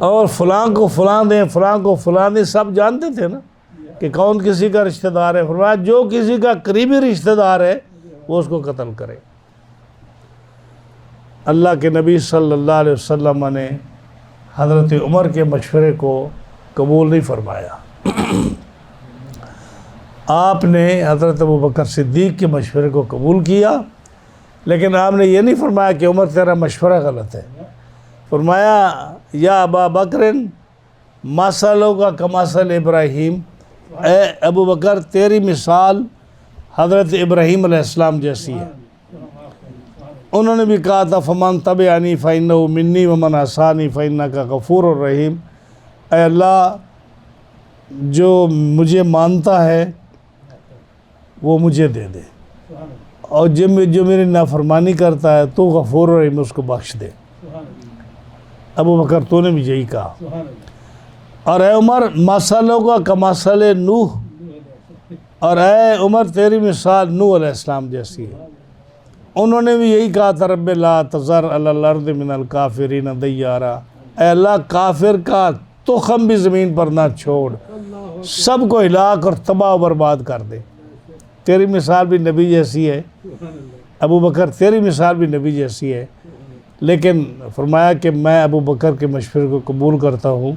اور فلاں کو فلاں دیں، فلاں کو فلاں دیں، سب جانتے تھے نا کہ کون کسی کا رشتہ دار ہے، فرمایا جو کسی کا قریبی رشتہ دار ہے وہ اس کو قتل کرے۔ اللہ کے نبی صلی اللہ علیہ وسلم نے حضرت عمر کے مشورے کو قبول نہیں فرمایا، آپ نے حضرت ابو بکر صدیق کے مشورے کو قبول کیا، لیکن آپ نے یہ نہیں فرمایا کہ عمر تیرا مشورہ غلط ہے، فرمایا یا ابا بکر مثلوں کا کمثل ابراہیم، اے ابو بکر تیری مثال حضرت ابراہیم علیہ السلام جیسی ہے۔ انہوں نے بھی کہا تھا فمن تبعنی فإنہ منی ومن عصانی فإنک غفور الرحیم، اے اللہ جو مجھے مانتا ہے وہ مجھے دے دے، اور جو میری نافرمانی کرتا ہے تو غفور الرحیم، اس کو بخش دے۔ ابو بکر تو نے بھی یہی کہا۔ اور اے عمر مثلوں کا کمثل نوح، اور اے عمر تیری مثال نوح علیہ السلام جیسی ہے۔ انہوں نے بھی یہی کہا تھا رب لا تذر علی الارض من الکافرین دیارا، اے اللہ کافر کا تخم بھی زمین پر نہ چھوڑ، سب کو ہلاک اور تباہ و برباد کر دے۔ تیری مثال بھی نبی جیسی ہے ابو بکر، تیری مثال بھی نبی جیسی ہے، لیکن فرمایا کہ میں ابو بکر کے مشورے کو قبول کرتا ہوں۔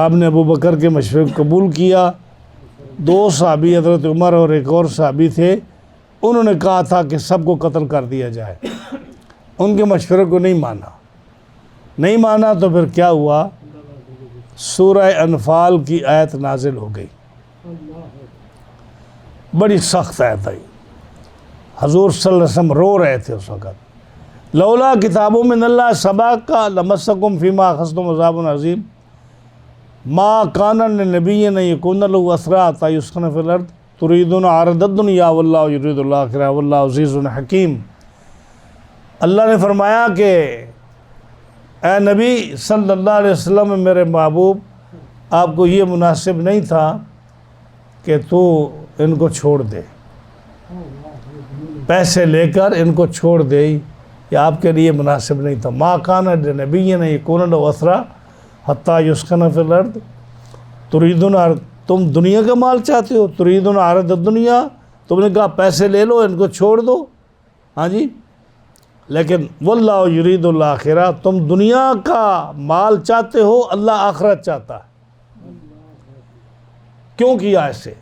آپ نے ابو بکر کے مشورے کو قبول کیا۔ دو صحابی حضرت عمر اور ایک اور صحابی تھے، انہوں نے کہا تھا کہ سب کو قتل کر دیا جائے، ان کے مشورے کو نہیں مانا تو پھر کیا ہوا، سورہ انفال کی آیت نازل ہو گئی، بڑی سخت آیت آئی، حضور صلی اللہ علیہ وسلم رو رہے تھے اس وقت، لولا کتاب من اللہ سبق لمسکم فیما اخذتم عذاب عظیم ما کان لنبی ان یکون له اسریٰ حتی یسخن فی الارض تریدون عرض الدنیا واللہ یرید الآخرہ واللہ عزیز حکیم۔ اللہ نے فرمایا کہ اے نبی صلی اللہ علیہ وسلم، میرے محبوب آپ کو یہ مناسب نہیں تھا کہ تو ان کو چھوڑ دے، پیسے لے کر ان کو چھوڑ دے، یہ آپ کے لیے مناسب نہیں تھا۔ ما کان لنبی یکون له اسریٰ حتی یسخن فی الارض تریدون، تم دنیا کا مال چاہتے ہو، تریدون عرض الدنیا، تم نے کہا پیسے لے لو ان کو چھوڑ دو، ہاں جی، لیکن واللہ یرید الآخرہ، تم دنیا کا مال چاہتے ہو، اللہ آخرت چاہتا ہے۔ کیوں کیا ایسے؟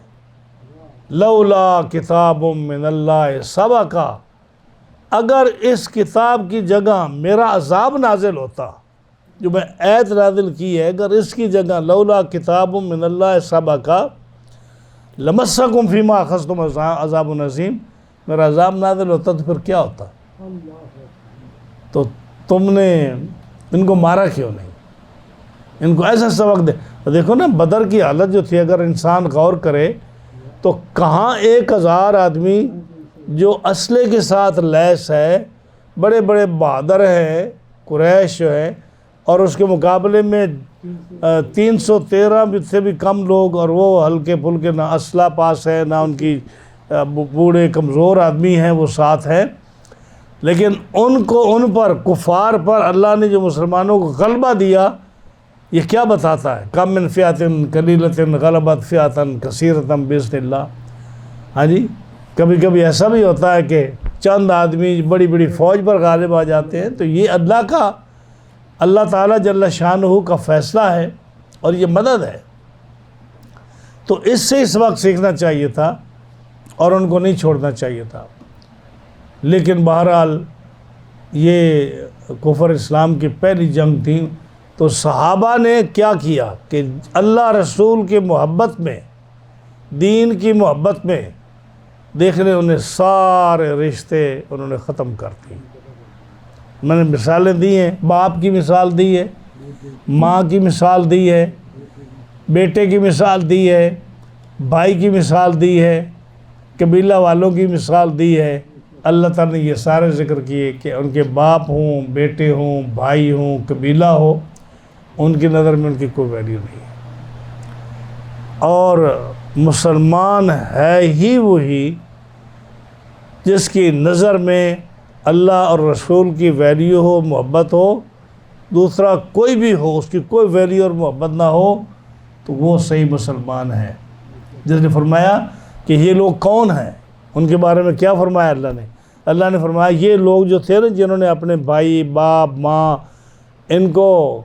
لولا کتاب من اللہ سبق، اگر اس کتاب کی جگہ میرا عذاب نازل ہوتا، جو میں آیت نازل کی ہے، اگر اس کی جگہ لولا کتاب من اللہ سبق لمسکم فیما اخذتم عذاب عظیم، میرا عذاب نازل ہوتا تو پھر کیا ہوتا؟ تو تم نے ان کو مارا کیوں نہیں؟ ان کو ایسا سبق دے۔ دیکھو نا بدر کی حالت جو تھی، اگر انسان غور کرے تو کہاں 1000 آدمی جو اسلحے کے ساتھ لیس ہے، بڑے بڑے بہادر ہیں، قریش جو ہے، اور اس کے مقابلے میں 313 سے بھی کم لوگ، اور وہ ہلکے پھلکے، نہ اسلحہ پاس ہے، نہ ان کی بوڑھے کمزور آدمی ہیں وہ ساتھ ہیں، لیکن ان پر کفار پر اللہ نے جو مسلمانوں کو غلبہ دیا، یہ کیا بتاتا ہے؟ کم من فئۃ قلیلۃ غلبت فئۃ کثیرۃ باذن اللہ۔ ہاں جی، کبھی کبھی ایسا بھی ہوتا ہے کہ چند آدمی بڑی بڑی فوج پر غالب آ جاتے ہیں، تو یہ اللہ تعالیٰ جل شانہ کا فیصلہ ہے اور یہ مدد ہے۔ تو اس سے اس وقت سیکھنا چاہیے تھا اور ان کو نہیں چھوڑنا چاہیے تھا، لیکن بہرحال یہ کفر اسلام کی پہلی جنگ تھی، تو صحابہ نے کیا کیا کہ اللہ رسول کی محبت میں، دین کی محبت میں، دیکھ لیں انہیں سارے رشتے انہوں نے ختم کر دیے۔ میں نے مثالیں دی ہیں، باپ کی مثال دی ہے، ماں کی مثال دی ہے، بیٹے کی مثال دی ہے، بھائی کی مثال دی ہے، قبیلہ والوں کی مثال دی ہے۔ اللہ تعالیٰ نے یہ سارے ذکر کیے کہ ان کے باپ ہوں، بیٹے ہوں، بھائی ہوں، قبیلہ ہو، ان کی نظر میں ان کی کوئی ویلیو نہیں ہے، اور مسلمان ہے ہی وہی جس کی نظر میں اللہ اور رسول کی ویلیو ہو، محبت ہو، دوسرا کوئی بھی ہو اس کی کوئی ویلیو اور محبت نہ ہو، تو وہ صحیح مسلمان ہے۔ جس نے فرمایا کہ یہ لوگ کون ہیں، ان کے بارے میں کیا فرمایا اللہ نے فرمایا یہ لوگ جو تھے نا، جنہوں نے اپنے بھائی، باپ، ماں، ان کو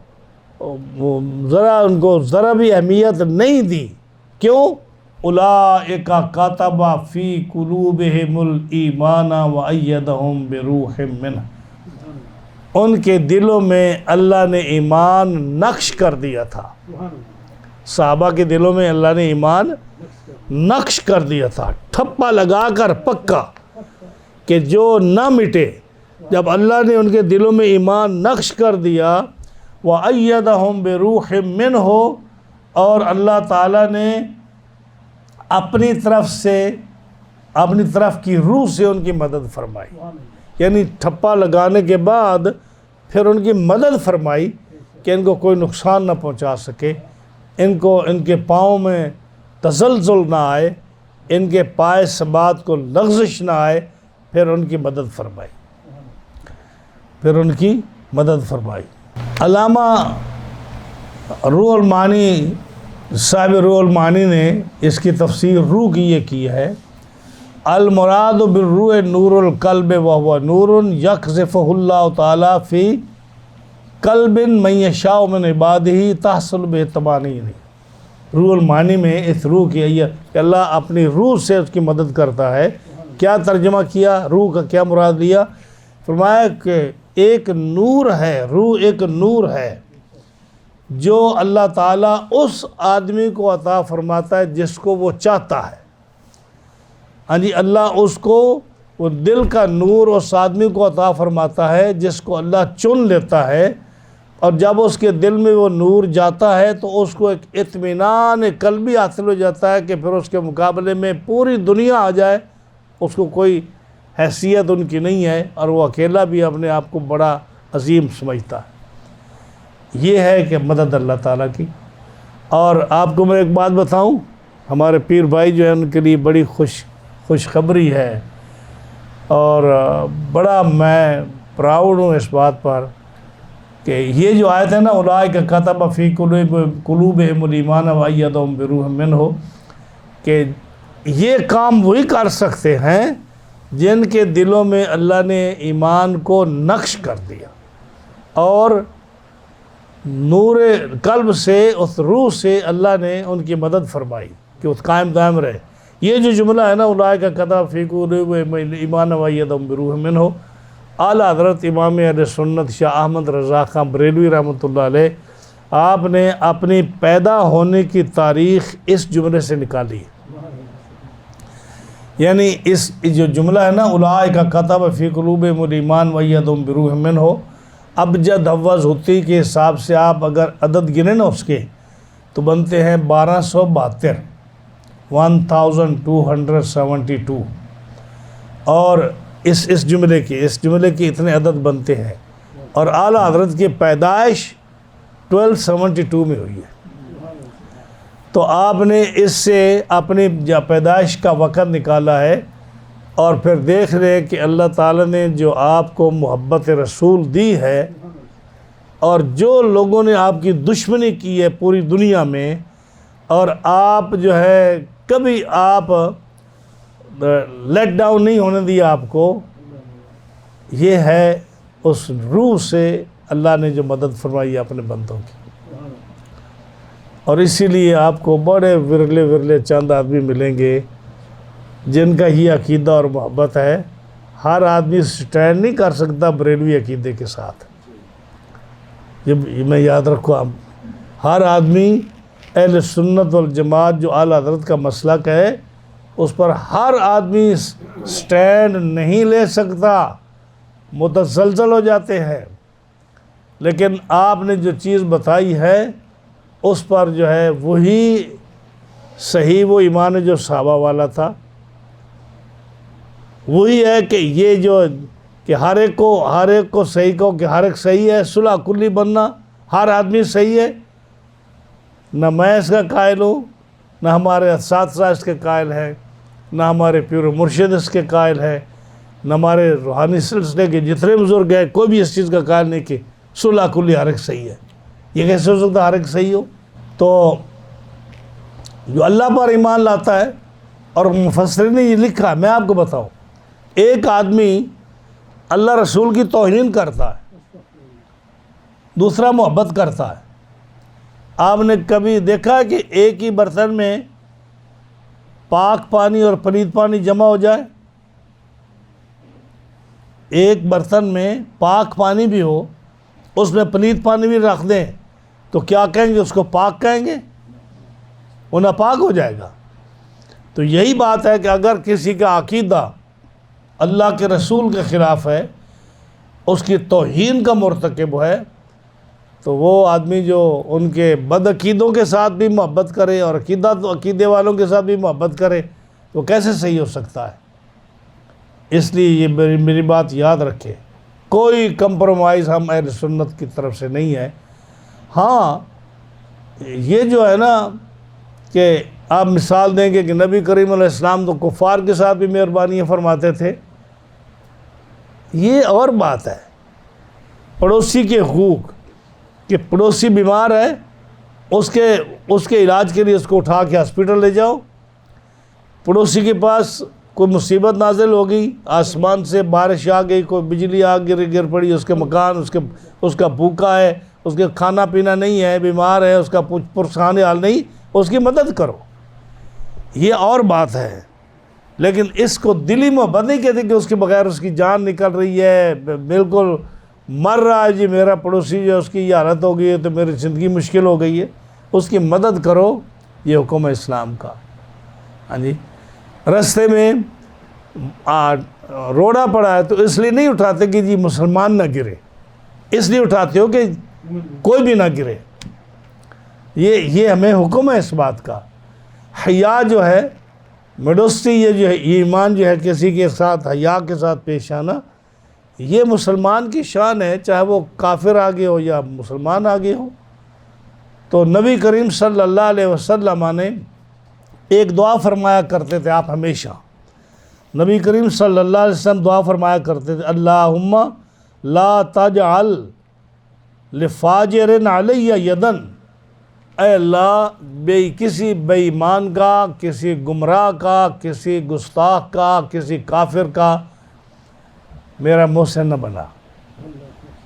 ذرا بھی اہمیت نہیں دی، کیوں؟ اولئک کتب فی قلوبہم الایمان وایدہم بروح منہ، ان کے دلوں میں اللہ نے ایمان نقش کر دیا تھا۔ صحابہ کے دلوں میں اللہ نے ایمان نقش کر دیا تھا، ٹھپا لگا کر پکا، کہ جو نہ مٹے۔ جب اللہ نے ان کے دلوں میں ایمان نقش کر دیا، وَأَيَّدَهُمْ بِرُوحٍ مِّنْهُ، اور اللہ تعالیٰ نے اپنی طرف کی روح سے ان کی مدد فرمائی، یعنی ٹھپا لگانے کے بعد پھر ان کی مدد فرمائی کہ ان کو کوئی نقصان نہ پہنچا سکے، ان کے پاؤں میں تزلزل نہ آئے، ان کے پائے ثبات کو لغزش نہ آئے، پھر ان کی مدد فرمائی۔ علامہ روح المعانی، صاحب روح المعانی نے اس کی تفسیر روح کی یہ کی ہے، المراد بالروح نور القلب وهو نور یقذفہ اللہ تعالی فی قلب من یشاء من عبادہ تحصل بہ الطمانینہ۔ روح المعانی میں اس روح کی کہ اللہ اپنی روح سے اس کی مدد کرتا ہے۔ کیا ترجمہ کیا؟ روح کا کیا مراد لیا؟ فرمایا کہ ایک نور ہے، روح ایک نور ہے جو اللہ تعالیٰ اس آدمی کو عطا فرماتا ہے جس کو وہ چاہتا ہے۔ ہاں جی، اللہ اس کو وہ دل کا نور اس آدمی کو عطا فرماتا ہے جس کو اللہ چن لیتا ہے، اور جب اس کے دل میں وہ نور جاتا ہے تو اس کو ایک اطمینان قلبی حاصل ہو جاتا ہے کہ پھر اس کے مقابلے میں پوری دنیا آ جائے اس کو کوئی حیثیت ان کی نہیں ہے، اور وہ اکیلا بھی اپنے آپ کو بڑا عظیم سمجھتا ہے۔ یہ ہے کہ مدد اللہ تعالیٰ کی۔ اور آپ کو میں ایک بات بتاؤں، ہمارے پیر بھائی جو ہیں ان کے لیے بڑی خوشخبری ہے، اور بڑا میں پراؤڈ ہوں اس بات پر کہ یہ جو آیت ہے نا، اولئک کتب فی قلوبہم الایمان وایدہم بروح منہ، کہ یہ کام وہی کر سکتے ہیں جن کے دلوں میں اللہ نے ایمان کو نقش کر دیا، اور نور قلب سے، اس روح سے اللہ نے ان کی مدد فرمائی کہ اس قائم دائم رہے۔ یہ جو جملہ ہے نا، اولئک کتب فی قلوبہم الایمان وایدہم بروح منہ، اعلیٰ حضرت امام اہل سنت شاہ احمد رضا خان بریلوی رحمۃ اللہ علیہ، آپ نے اپنی پیدا ہونے کی تاریخ اس جملے سے نکالی ہے۔ یعنی اس جو جملہ ہے نا، اولئک کتب فی قلوبہم الایمان وایدہم بروح منہ، ابجد حوض ہوتی کے حساب سے آپ اگر عدد گنے نا اس کے، تو بنتے ہیں 1272، 1272، اور اس جملے کے اتنے عدد بنتے ہیں۔ اور اعلیٰ حضرت کی پیدائش 1272 میں ہوئی ہے. تو آپ نے اس سے اپنی پیدائش کا وقت نکالا ہے، اور پھر دیکھ رہے کہ اللہ تعالیٰ نے جو آپ کو محبت رسول دی ہے، اور جو لوگوں نے آپ کی دشمنی کی ہے پوری دنیا میں، اور آپ جو ہے کبھی آپ لیٹ ڈاؤن نہیں ہونے دیا آپ کو، یہ ہے اس روح سے اللہ نے جو مدد فرمائی ہے اپنے بندوں کی. اور اسی لیے آپ کو بڑے ورلے چند آدمی ملیں گے جن کا یہ عقیدہ اور محبت ہے. ہر آدمی سٹینڈ نہیں کر سکتا بریلوی عقیدے کے ساتھ، یہ میں یاد رکھوں. ہر آدمی اہل سنت والجماعت جو اعلیٰ حضرت کا مسلک ہے اس پر ہر آدمی سٹینڈ نہیں لے سکتا، متزلزل ہو جاتے ہیں. لیکن آپ نے جو چیز بتائی ہے اس پر جو ہے وہی صحیح وہ ایمان ہے جو صحابہ والا تھا. وہی ہے کہ یہ جو کہ ہر ایک کو صحیح کہو کہ ہر ایک صحیح ہے، صلح کلی بننا، ہر آدمی صحیح ہے. نہ میں اس کا قائل ہوں، نہ ہمارے اساتذہ اس کے قائل ہیں، نہ ہمارے پیر و مرشد اس کے قائل ہے، نہ ہمارے روحانی سلسلے کے جتنے بزرگ ہیں، کوئی بھی اس چیز کا قائل نہیں کہ صلح کلی ہر ایک صحیح ہے. یہ کیسے ہو سکتا ہر ایک صحیح ہو؟ تو جو اللہ پر ایمان لاتا ہے، اور مفسرین نے یہ لکھا ہے، میں آپ کو بتاؤں، ایک آدمی اللہ رسول کی توہین کرتا ہے، دوسرا محبت کرتا ہے. آپ نے کبھی دیکھا کہ ایک ہی برتن میں پاک پانی اور پلید پانی جمع ہو جائے؟ ایک برتن میں پاک پانی بھی ہو، اس میں پلید پانی بھی رکھ دیں تو کیا کہیں گے؟ اس کو پاک کہیں گے؟ وہ ناپاک ہو جائے گا. تو یہی بات ہے کہ اگر کسی کا عقیدہ اللہ کے رسول کے خلاف ہے، اس کی توہین کا مرتکب ہے، تو وہ آدمی جو ان کے بد عقیدوں کے ساتھ بھی محبت کرے اور عقیدے والوں کے ساتھ بھی محبت کرے تو کیسے صحیح ہو سکتا ہے؟ اس لیے یہ میری بات یاد رکھے، کوئی کمپرومائز ہم اہل سنت کی طرف سے نہیں ہے. ہاں یہ جو ہے نا کہ آپ مثال دیں گے کہ نبی کریم علیہ السلام تو کفار کے ساتھ بھی مہربانیاں فرماتے تھے، یہ اور بات ہے. پڑوسی کے حقوق، کہ پڑوسی بیمار ہے، اس کے علاج کے لیے اس کو اٹھا کے ہاسپٹل لے جاؤ. پڑوسی کے پاس کوئی مصیبت نازل ہو گئی، آسمان سے بارش آ گئی، کوئی بجلی گر پڑی، اس کے مکان اس کا بھوکا ہے، اس کے کھانا پینا نہیں ہے، بیمار ہے، اس کا پرسان حال نہیں، اس کی مدد کرو. یہ اور بات ہے. لیکن اس کو دلی محبت نہیں کہتے کہ اس کے بغیر اس کی جان نکل رہی ہے، بالکل مر رہا ہے، جی میرا پڑوسی جو اس کی یہ حالت ہو گئی ہے تو میری زندگی مشکل ہو گئی ہے، اس کی مدد کرو. یہ حکم ہے اسلام کا. ہاں جی، رستے میں روڑا پڑا ہے تو اس لیے نہیں اٹھاتے کہ جی مسلمان نہ گرے، اس لیے اٹھاتے ہو کہ کوئی بھی نہ گرے. یہ ہمیں حکم ہے اس بات کا. حیا جو ہے، مڈوسٹی، یہ جو ہے ایمان جو ہے کسی کے ساتھ حیا کے ساتھ پیش آنا، یہ مسلمان کی شان ہے، چاہے وہ کافر آگے ہو یا مسلمان آگے ہو. تو نبی کریم صلی اللہ علیہ وسلم نے ایک دعا فرمایا کرتے تھے آپ ہمیشہ. نبی کریم صلی اللہ علیہ وسلم دعا فرمایا کرتے تھے، اللہم لا تجعل لفاجر علی یدن، اے اللہ کسی بے ایمان کا، کسی گمراہ کا، کسی گستاخ کا، کسی کافر کا میرا محسن نہ بنا،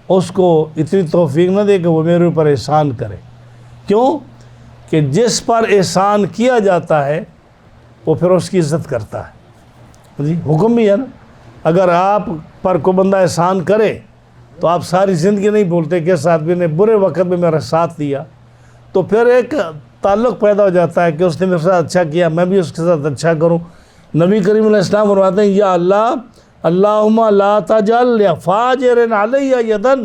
اس کو اتنی توفیق نہ دے کہ وہ میرے اوپر احسان کرے. کیوں کہ جس پر احسان کیا جاتا ہے وہ پھر اس کی عزت کرتا ہے. جی حکم بھی ہے نا، اگر آپ پر کوئی بندہ احسان کرے تو آپ ساری زندگی نہیں بولتے کہ اس آدمی نے برے وقت میں میرا ساتھ دیا، تو پھر ایک تعلق پیدا ہو جاتا ہے کہ اس نے میرے ساتھ اچھا کیا، میں بھی اس کے ساتھ اچھا کروں. نبی کریم علیہ السلام فرماتے ہیں، یا اللہ اللہم لا تجعل فاجر علی یدن،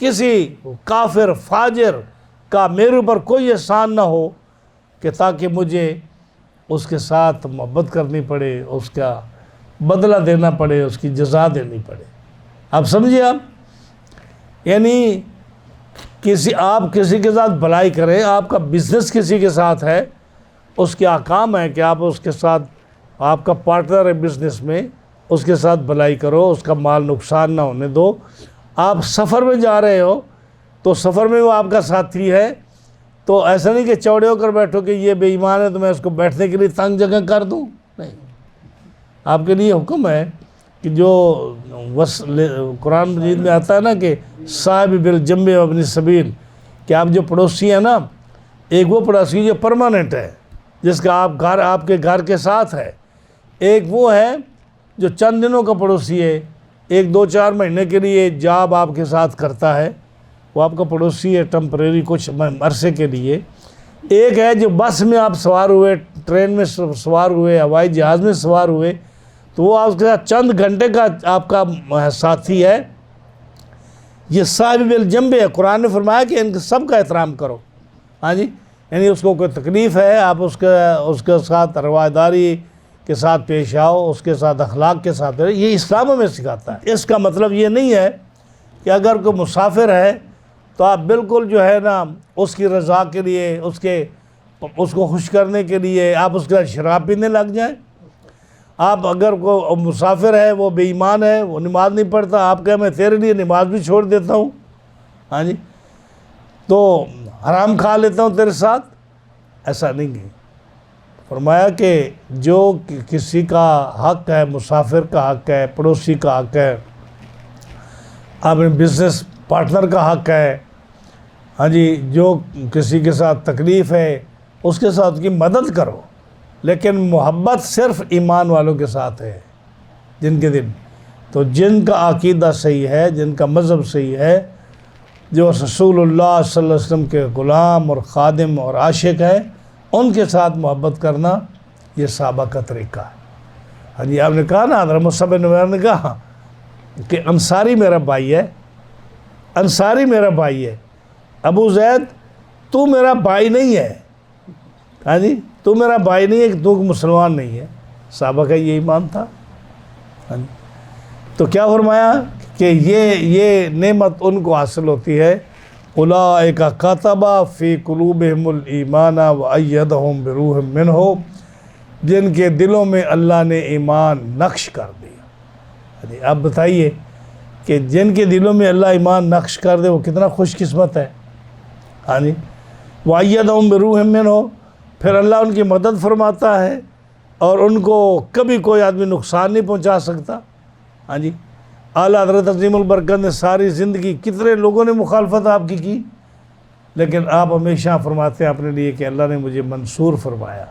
کسی کافر فاجر کا میرے اوپر کوئی احسان نہ ہو کہ تاکہ مجھے اس کے ساتھ محبت کرنی پڑے، اس کا بدلہ دینا پڑے، اس کی جزا دینی پڑے. آپ سمجھے؟ آپ یعنی آپ کسی کے ساتھ بھلائی کریں، آپ کا بزنس کسی کے ساتھ ہے، اس کے احکام ہے کہ آپ اس کے ساتھ، آپ کا پارٹنر ہے بزنس میں، اس کے ساتھ بھلائی کرو، اس کا مال نقصان نہ ہونے دو۔ آپ سفر میں جا رہے ہو تو سفر میں وہ آپ کا ساتھی ہے، تو ایسا نہیں کہ چوڑے ہو کر بیٹھو کہ یہ بے ایمان ہے تو میں اس کو بیٹھنے کے لیے تنگ جگہ کر دوں، نہیں۔ آپ کے لیے حکم ہے کہ جو قرآن مجید میں آتا ہے نا کہ صاحب بالجنب وابن سبیل، کہ آپ جو پڑوسی ہیں نا، ایک وہ پڑوسی جو پرماننٹ ہے، جس کا آپ کے گھر کے ساتھ ہے، ایک وہ ہے جو چند دنوں کا پڑوسی ہے، ایک 2-4 مہینے کے لیے جاب آپ کے ساتھ کرتا ہے، وہ آپ کا پڑوسی ہے ٹمپریری کچھ عرصے کے لیے۔ ایک ہے جو بس میں آپ سوار ہوئے، ٹرین میں سوار ہوئے، ہوائی جہاز میں سوار ہوئے، تو وہ آپ کے ساتھ چند گھنٹے کا آپ کا ساتھی ہے۔ یہ صاحب بالجنب ہے، قرآن نے فرمایا کہ ان سب کا احترام کرو، ہاں جی، یعنی اس کو کوئی تکلیف ہے آپ اس کے ساتھ رواداری کے ساتھ پیش آؤ، اس کے ساتھ اخلاق کے ساتھ، یہ اسلام میں سکھاتا ہے۔ اس کا مطلب یہ نہیں ہے کہ اگر کوئی مسافر ہے تو آپ بالکل جو ہے نا اس کی رضا کے لیے، اس کو خوش کرنے کے لیے آپ اس کے ساتھ شراب پینے لگ جائیں۔ آپ اگر کوئی مسافر ہے، وہ بے ایمان ہے، وہ نماز نہیں پڑھتا، آپ کہیں میں تیرے لیے نماز بھی چھوڑ دیتا ہوں، ہاں جی، تو حرام کھا لیتا ہوں تیرے ساتھ، ایسا نہیں ہے۔ فرمایا کہ جو کسی کا حق ہے، مسافر کا حق ہے، پڑوسی کا حق ہے، اپنے بزنس پارٹنر کا حق ہے، ہاں جی، جو کسی کے ساتھ تکلیف ہے اس کے ساتھ اس کی مدد کرو، لیکن محبت صرف ایمان والوں کے ساتھ ہے، جن کے دل، تو جن کا عقیدہ صحیح ہے، جن کا مذہب صحیح ہے، جو رسول اللہ صلی اللہ علیہ وسلم کے غلام اور خادم اور عاشق ہے، ان کے ساتھ محبت کرنا یہ صحابہ کا طریقہ ہے۔ ہاں جی، آپ نے کہا نا، حضرت مصعب بن عمیر نے کہا کہ انصاری میرا بھائی ہے، انصاری میرا بھائی ہے، ابو زید تو میرا بھائی نہیں ہے، ہاں جی، تو میرا بھائی نہیں ہے کہ تو مسلمان نہیں ہے۔ صحابہ کا یہ ایمان تھا، ہاں جی، تو کیا فرمایا کہ یہ نعمت ان کو حاصل ہوتی ہے، اولئک کتب فی قلوبہم الایمان وایدہم بروح منہ، جن کے دلوں میں اللہ نے ایمان نقش کر دیا۔ اب بتائیے کہ جن کے دلوں میں اللہ ایمان نقش کر دے وہ کتنا خوش قسمت ہے، ہاں جی، وایدہم بروح منہ، پھر اللہ ان کی مدد فرماتا ہے اور ان کو کبھی کوئی آدمی نقصان نہیں پہنچا سکتا، ہاں جی۔ اعلیٰ حضرت عظیم البرکت نے ساری زندگی کتنے لوگوں نے مخالفت آپ کی، لیکن آپ ہمیشہ فرماتے ہیں اپنے لیے کہ اللہ نے مجھے منصور فرمایا،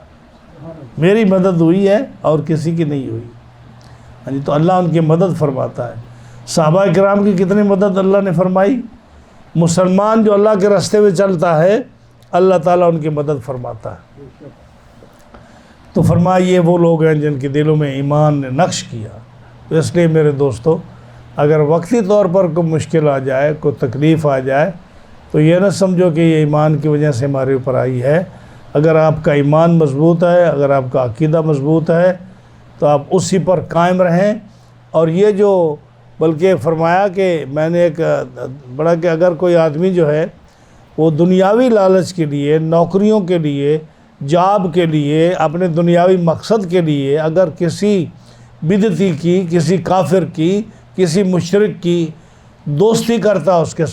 میری مدد ہوئی ہے اور کسی کی نہیں ہوئی، ہاں جی، تو اللہ ان کی مدد فرماتا ہے۔ صحابہ کرام کی کتنی مدد اللہ نے فرمائی، مسلمان جو اللہ کے راستے میں چلتا ہے اللہ تعالیٰ ان کی مدد فرماتا ہے۔ تو فرمایا یہ وہ لوگ ہیں جن کے دلوں میں ایمان نے نقش کیا۔ تو اس لیے میرے دوستو، اگر وقتی طور پر کوئی مشکل آ جائے، کوئی تکلیف آ جائے، تو یہ نہ سمجھو کہ یہ ایمان کی وجہ سے ہمارے اوپر آئی ہے۔ اگر آپ کا ایمان مضبوط ہے، اگر آپ کا عقیدہ مضبوط ہے، تو آپ اسی پر قائم رہیں۔ اور یہ جو بلکہ فرمایا کہ میں نے ایک بڑا کہ اگر کوئی آدمی جو ہے وہ دنیاوی لالچ کے لیے، نوکریوں کے لیے، جاب کے لیے، اپنے دنیاوی مقصد کے لیے اگر کسی بدعتی کی، کسی کافر کی، کسی مشرک کی دوستی کرتا، اس کے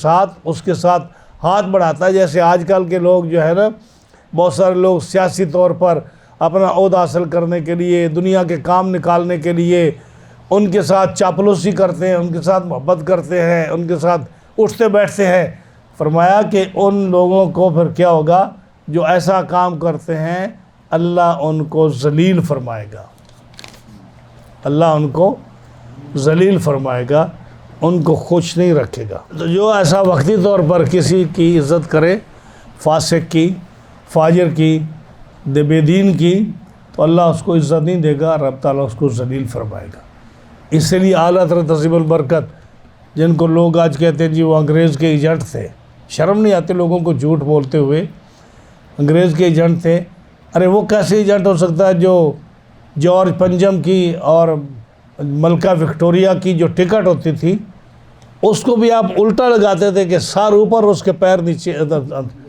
ساتھ ہاتھ بڑھاتا ہے، جیسے آج کل کے لوگ جو ہے نا، بہت سارے لوگ سیاسی طور پر اپنا عہدہ حاصل کرنے کے لیے، دنیا کے کام نکالنے کے لیے ان کے ساتھ چاپلوسی کرتے ہیں، ان کے ساتھ محبت کرتے ہیں، ان کے ساتھ اٹھتے بیٹھتے ہیں۔ فرمایا کہ ان لوگوں کو پھر کیا ہوگا، جو ایسا کام کرتے ہیں اللہ ان کو ذلیل فرمائے گا، اللہ ان کو ذلیل فرمائے گا، ان کو خوش نہیں رکھے گا۔ تو جو ایسا وقتی طور پر کسی کی عزت کرے، فاسق کی، فاجر کی، بے دین کی، تو اللہ اس کو عزت نہیں دے گا، رب تعالیٰ اس کو ذلیل فرمائے گا۔ اس لیے اعلیٰ حضرت عظیم البرکت، جن کو لوگ آج کہتے ہیں جی وہ انگریز کے ایجنٹ تھے، شرم نہیں آتے لوگوں کو جھوٹ بولتے ہوئے، انگریز کے ایجنٹ تھے۔ ارے وہ کیسے ایجنٹ ہو سکتا ہے جو جارج پنجم کی اور ملکہ وکٹوریہ کی جو ٹکٹ ہوتی تھی اس کو بھی آپ الٹا لگاتے تھے کہ سار اوپر اس کے پیر نیچے،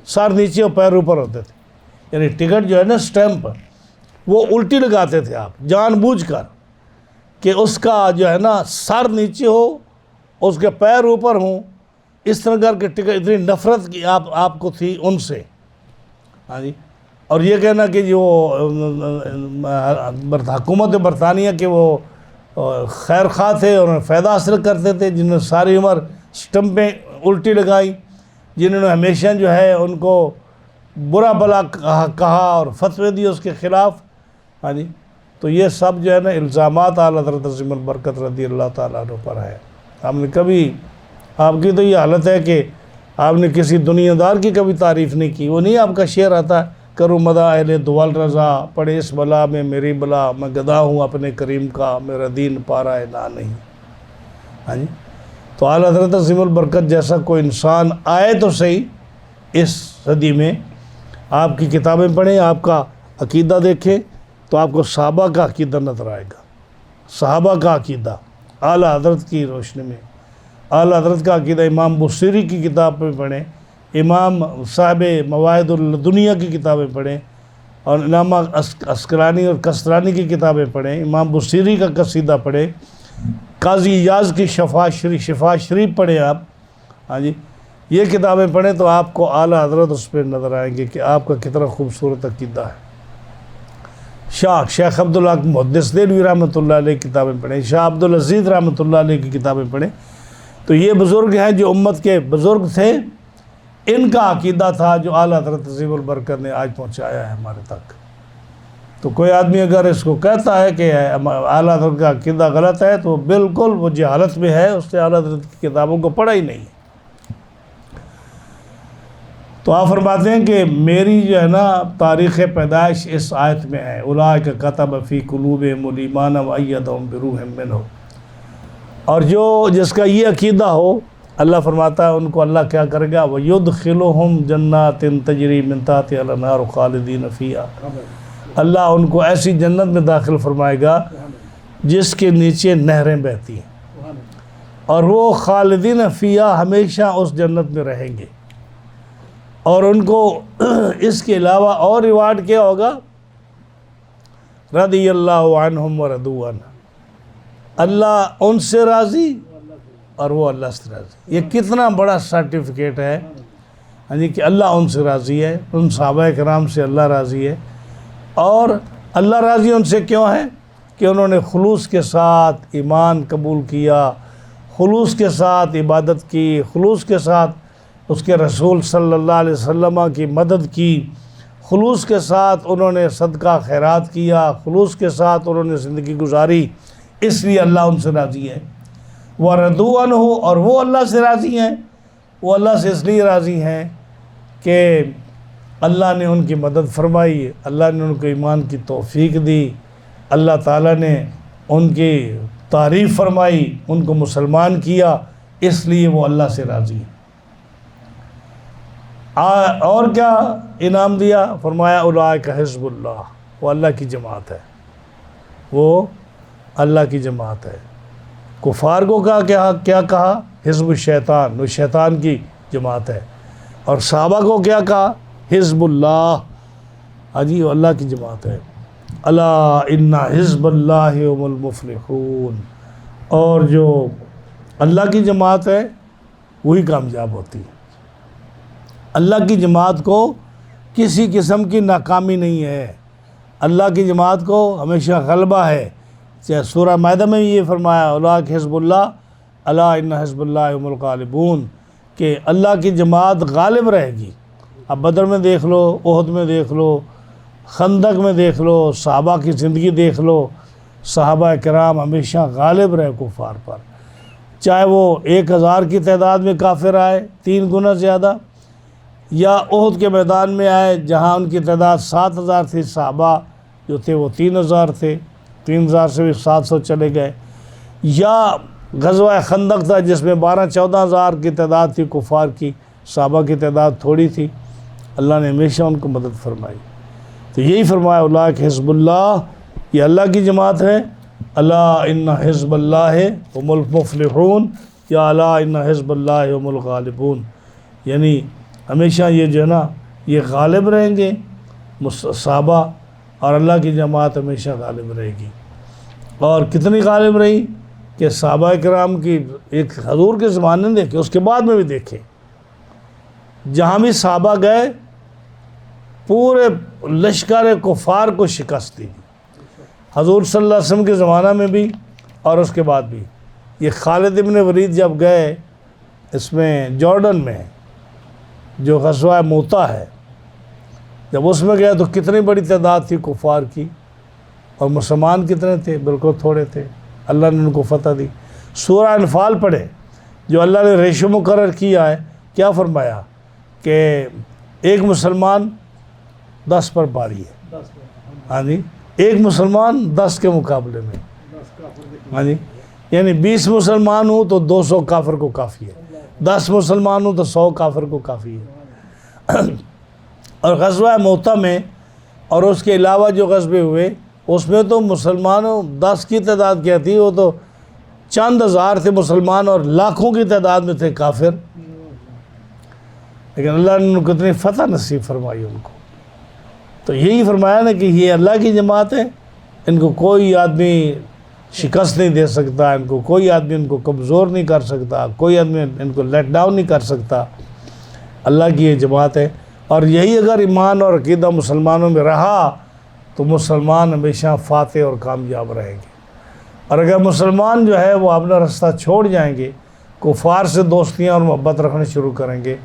سار نیچے اور پیر اوپر ہوتے تھے، یعنی ٹکٹ جو ہے نا سٹیمپ وہ الٹی لگاتے تھے آپ جان بوجھ کر کہ اس کا جو ہے نا سر نیچے ہو، اس کے پیر اوپر ہوں، اس طرح کر کے ٹکٹ، اتنی نفرت کی آپ کو تھی ان سے. ہاں جی. اور یہ کہنا کہ جو حکومت برطانیہ کے وہ خیر خواہ تھے اور فائدہ حاصل کرتے تھے، جنہوں نے ساری عمر سٹمپیں الٹی لگائی، جنہوں نے ہمیشہ جو ہے ان کو برا بلا کہا اور فتوے دیے اس کے خلاف. ہاں جی. تو یہ سب جو ہے نا الزامات اعلیٰ حضرت عظیم البرکت رضی اللہ تعالیٰ عنہ پر ہے. ہم نے کبھی، آپ کی تو یہ حالت ہے کہ آپ نے کسی دنیا دار کی کبھی تعریف نہیں کی. وہ نہیں آپ کا شعر آتا ہے، کرو مدح اہل دوال رضا، پڑے اس بلا میں میری بلا، میں گدا ہوں اپنے کریم کا، میرا دین پارا نا نہیں. ہاں جی. تو اعلیٰ حضرت عظیم البرکت جیسا کوئی انسان آئے تو صحیح اس صدی میں. آپ کی کتابیں پڑھیں، آپ کا عقیدہ دیکھیں تو آپ کو صحابہ کا عقیدہ نظر آئے گا. صحابہ کا عقیدہ اعلیٰ حضرت کی روشنی میں. اعلیٰ حضرت کا عقیدہ امام بصیری کی کتاب میں پڑھیں، امام صاحب مواہد الدنیا کی کتابیں پڑھیں، اور علامہ عسقلانی اور کسرانی کی کتابیں پڑھیں، امام بصیری کا قصیدہ پڑھیں، قاضی ایاز کی شفا شریف پڑھیں آپ. ہاں جی. یہ کتابیں پڑھیں تو آپ کو اعلیٰ حضرت اس پہ نظر آئیں گے کہ آپ کا کتنا خوبصورت عقیدہ ہے. شیخ عبدالحق محدث دہلوی رحمۃ اللہ علیہ کی کتابیں پڑھیں، شاہ عبدالعزیز رحمۃ اللہ علیہ کی کتابیں پڑھیں. تو یہ بزرگ ہیں جو امت کے بزرگ تھے، ان کا عقیدہ تھا جو اعلیٰ حضرت عظیم البرکت نے آج پہنچایا ہے ہمارے تک. تو کوئی آدمی اگر اس کو کہتا ہے کہ اعلیٰ حضرت کا عقیدہ غلط ہے تو بالکل وہ جہالت میں ہے، اس نے اعلیٰ حضرت کی کتابوں کو پڑھا ہی نہیں. تو آپ فرماتے ہیں کہ میری جو ہے نا تاریخ پیدائش اس آیت میں ہے، اولئک کتب فی قلوبہم الایمان وایدہم بروح منہ. اور جس کا یہ عقیدہ ہو، اللہ فرماتا ہے ان کو اللہ کیا کرے گا، وَيُدْخِلُهُمْ جَنَّاتٍ تَجْرِي مِن تَحْتِهَا الْأَنْهَارُ خَالِدِينَ فِيهَا. اللہ ان کو ایسی جنت میں داخل فرمائے گا جس کے نیچے نہریں بہتی ہیں، اور وہ خالدین فیہا ہمیشہ اس جنت میں رہیں گے. اور ان کو اس کے علاوہ اور ریوارڈ کیا ہوگا، رضی اللہ عنہم ورضوا عنہ، اللہ ان سے راضی اور وہ اللہ سے راضی. یہ کتنا بڑا سرٹیفکیٹ ہے، یعنی کہ اللہ ان سے راضی ہے، ان صحابہ کرام سے اللہ راضی ہے. اور اللہ راضی ان سے کیوں ہے کہ انہوں نے خلوص کے ساتھ ایمان قبول کیا، خلوص کے ساتھ عبادت کی، خلوص کے ساتھ اس کے رسول صلی اللہ علیہ وسلم کی مدد کی، خلوص کے ساتھ انہوں نے صدقہ خیرات کیا، خلوص کے ساتھ انہوں نے زندگی گزاری. اس لیے اللہ ان سے راضی ہے. وَرَضُوا عَنْهُ، اور وہ اللہ سے راضی ہیں. وہ اللہ سے اس لیے راضی ہیں کہ اللہ نے ان کی مدد فرمائی، اللہ نے ان کو ایمان کی توفیق دی، اللہ تعالیٰ نے ان کی تعریف فرمائی، ان کو مسلمان کیا، اس لیے وہ اللہ سے راضی ہیں. اور کیا انعام دیا، فرمایا اولئک حزب اللہ، وہ اللہ کی جماعت ہے، وہ اللہ کی جماعت ہے. کفار کو کیا کہا، حزب الشیطان، وہ شیطان کی جماعت ہے. اور صحابہ کو کیا کہا، حزب اللہ، جی وہ اللہ کی جماعت ہے. الا ان حزب اللہ هم المفلحون. اور جو اللہ کی جماعت ہے وہی کامیاب ہوتی ہے. اللہ کی جماعت کو کسی قسم کی ناکامی نہیں ہے، اللہ کی جماعت کو ہمیشہ غلبہ ہے. چاہے سورہ مائدہ میں یہ فرمایا اولئک حزب اللہ الا ان حزب اللہ هم الغالبون، کہ اللہ کی جماعت غالب رہے گی. اب بدر میں دیکھ لو، احد میں دیکھ لو، خندق میں دیکھ لو، صحابہ کی زندگی دیکھ لو، صحابہ کرام ہمیشہ غالب رہے کفار پر. چاہے وہ 1000 کی تعداد میں کافر آئے 3 گنا زیادہ، یا احد کے میدان میں آئے جہاں ان کی تعداد 7000 تھی، صحابہ جو تھے وہ 3000 تھے، 3000 سے بھی 700 چلے گئے. یا غزوہ خندق تھا جس میں 12-14 ہزار کی تعداد تھی کفار کی، صحابہ کی تعداد تھوڑی تھی، اللہ نے ہمیشہ ان کو مدد فرمائی. تو یہی فرمایا اولئک حزب اللہ، یہ اللہ کی جماعت ہے. الا ان حزب اللہ هم المفلحون. یا الا ان حزب اللہ هم الغالبون، یعنی ہمیشہ یہ جو ہے نا یہ غالب رہیں گے صحابہ، اور اللہ کی جماعت ہمیشہ غالب رہے گی۔ اور کتنی غالب رہی کہ صحابہ کرام کی ایک حضور کے زمانے میں دیکھے، اس کے بعد میں بھی دیکھے، جہاں بھی صحابہ گئے پورے لشکر کفار کو شکست دی، حضور صلی اللہ علیہ وسلم کے زمانہ میں بھی اور اس کے بعد بھی۔ یہ خالد ابن ولید جب گئے اس میں جارڈن میں جو غزوہ موتا ہے، جب اس میں گئے تو کتنی بڑی تعداد تھی کفار کی، اور مسلمان کتنے تھے؟ بالکل تھوڑے تھے، اللہ نے ان کو فتح دی۔ سورہ انفال پڑھے جو اللہ نے ریشو مقرر کیا ہے، کیا فرمایا کہ ایک مسلمان 10 پر باری ہے، ہاں جی، ایک مسلمان 10 کے مقابلے میں، ہاں جی، یعنی 20 مسلمان ہوں تو 200 کافر کو کافی ہے، 10 مسلمان ہوں تو 100 کافر کو کافی ہے۔ اور غزوہ موتا میں اور اس کے علاوہ جو غزوے ہوئے اس میں تو مسلمانوں 10 کی تعداد کیا تھی، وہ تو چند ہزار تھے مسلمان اور لاکھوں کی تعداد میں تھے کافر، لیکن اللہ نے ان کو اتنی فتح نصیب فرمائی ان کو۔ تو یہی فرمایا نا کہ یہ اللہ کی جماعت ہے، ان کو کوئی آدمی شکست نہیں دے سکتا، ان کو کوئی آدمی ان کو کمزور نہیں کر سکتا، کوئی آدمی ان کو لیٹ ڈاؤن نہیں کر سکتا، اللہ کی یہ جماعت ہے۔ اور یہی اگر ایمان اور عقیدہ مسلمانوں میں رہا تو مسلمان ہمیشہ فاتح اور کامیاب رہیں گے۔ اور اگر مسلمان جو ہے وہ اپنا راستہ چھوڑ جائیں گے، کفار سے دوستیاں اور محبت رکھنے شروع کریں گے،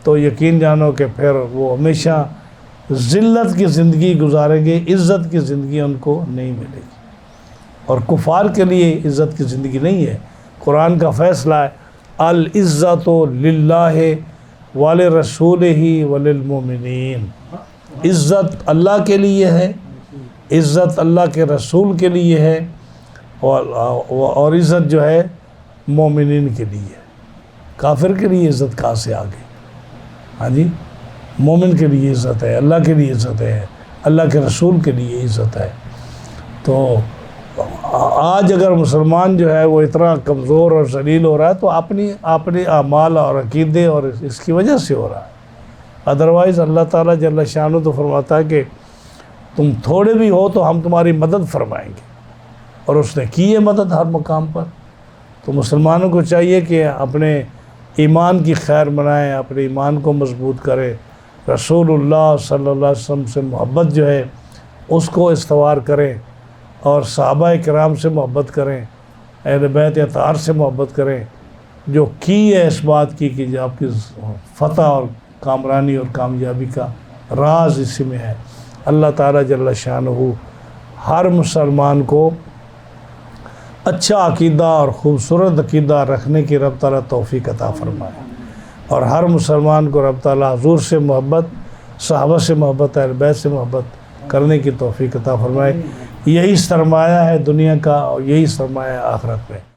تو یقین جانو کہ پھر وہ ہمیشہ ذلت کی زندگی گزاریں گے، عزت کی زندگی ان کو نہیں ملے گی۔ اور کفار کے لیے عزت کی زندگی نہیں ہے، قرآن کا فیصلہ ہے العزت للہ ولرسولہ وللمؤمنین، عزت اللہ کے لیے ہے، عزت اللہ کے رسول کے لیے ہے، اور عزت جو ہے مومنین کے لیے ہے۔ کافر کے لیے عزت کہاں سے آ گئی؟ ہاں جی، مومن کے لیے عزت ہے، اللہ کے لیے عزت ہے، اللہ کے رسول کے لیے عزت ہے۔ تو آج اگر مسلمان جو ہے وہ اتنا کمزور اور ذلیل ہو رہا ہے تو اپنی اعمال اور عقیدے اور اس کی وجہ سے ہو رہا ہے۔ ادروائز اللہ تعالیٰ جل شانہ تو فرماتا ہے کہ تم تھوڑے بھی ہو تو ہم تمہاری مدد فرمائیں گے، اور اس نے کی ہے مدد ہر مقام پر۔ تو مسلمانوں کو چاہیے کہ اپنے ایمان کی خیر منائیں، اپنے ایمان کو مضبوط کریں، رسول اللہ صلی اللہ علیہ وسلم سے محبت جو ہے اس کو استوار کریں، اور صحابہ کرام سے محبت کریں، اہل بیت اطہار سے محبت کریں، جو کی ہے اس بات کی کہ جو آپ کی فتح اور کامرانی اور کامیابی کا راز اسی میں ہے۔ اللہ تعالیٰ جل شانہ ہر مسلمان کو اچھا عقیدہ اور خوبصورت عقیدہ رکھنے کی رب تعالیٰ توفیق عطا فرمائے، اور ہر مسلمان کو رب تعالیٰ حضور سے محبت، صحابہ سے محبت، اہل بیت سے محبت کرنے کی توفیق عطا فرمائے۔ یہی سرمایہ ہے دنیا کا، اور یہی سرمایہ ہے آخرت میں۔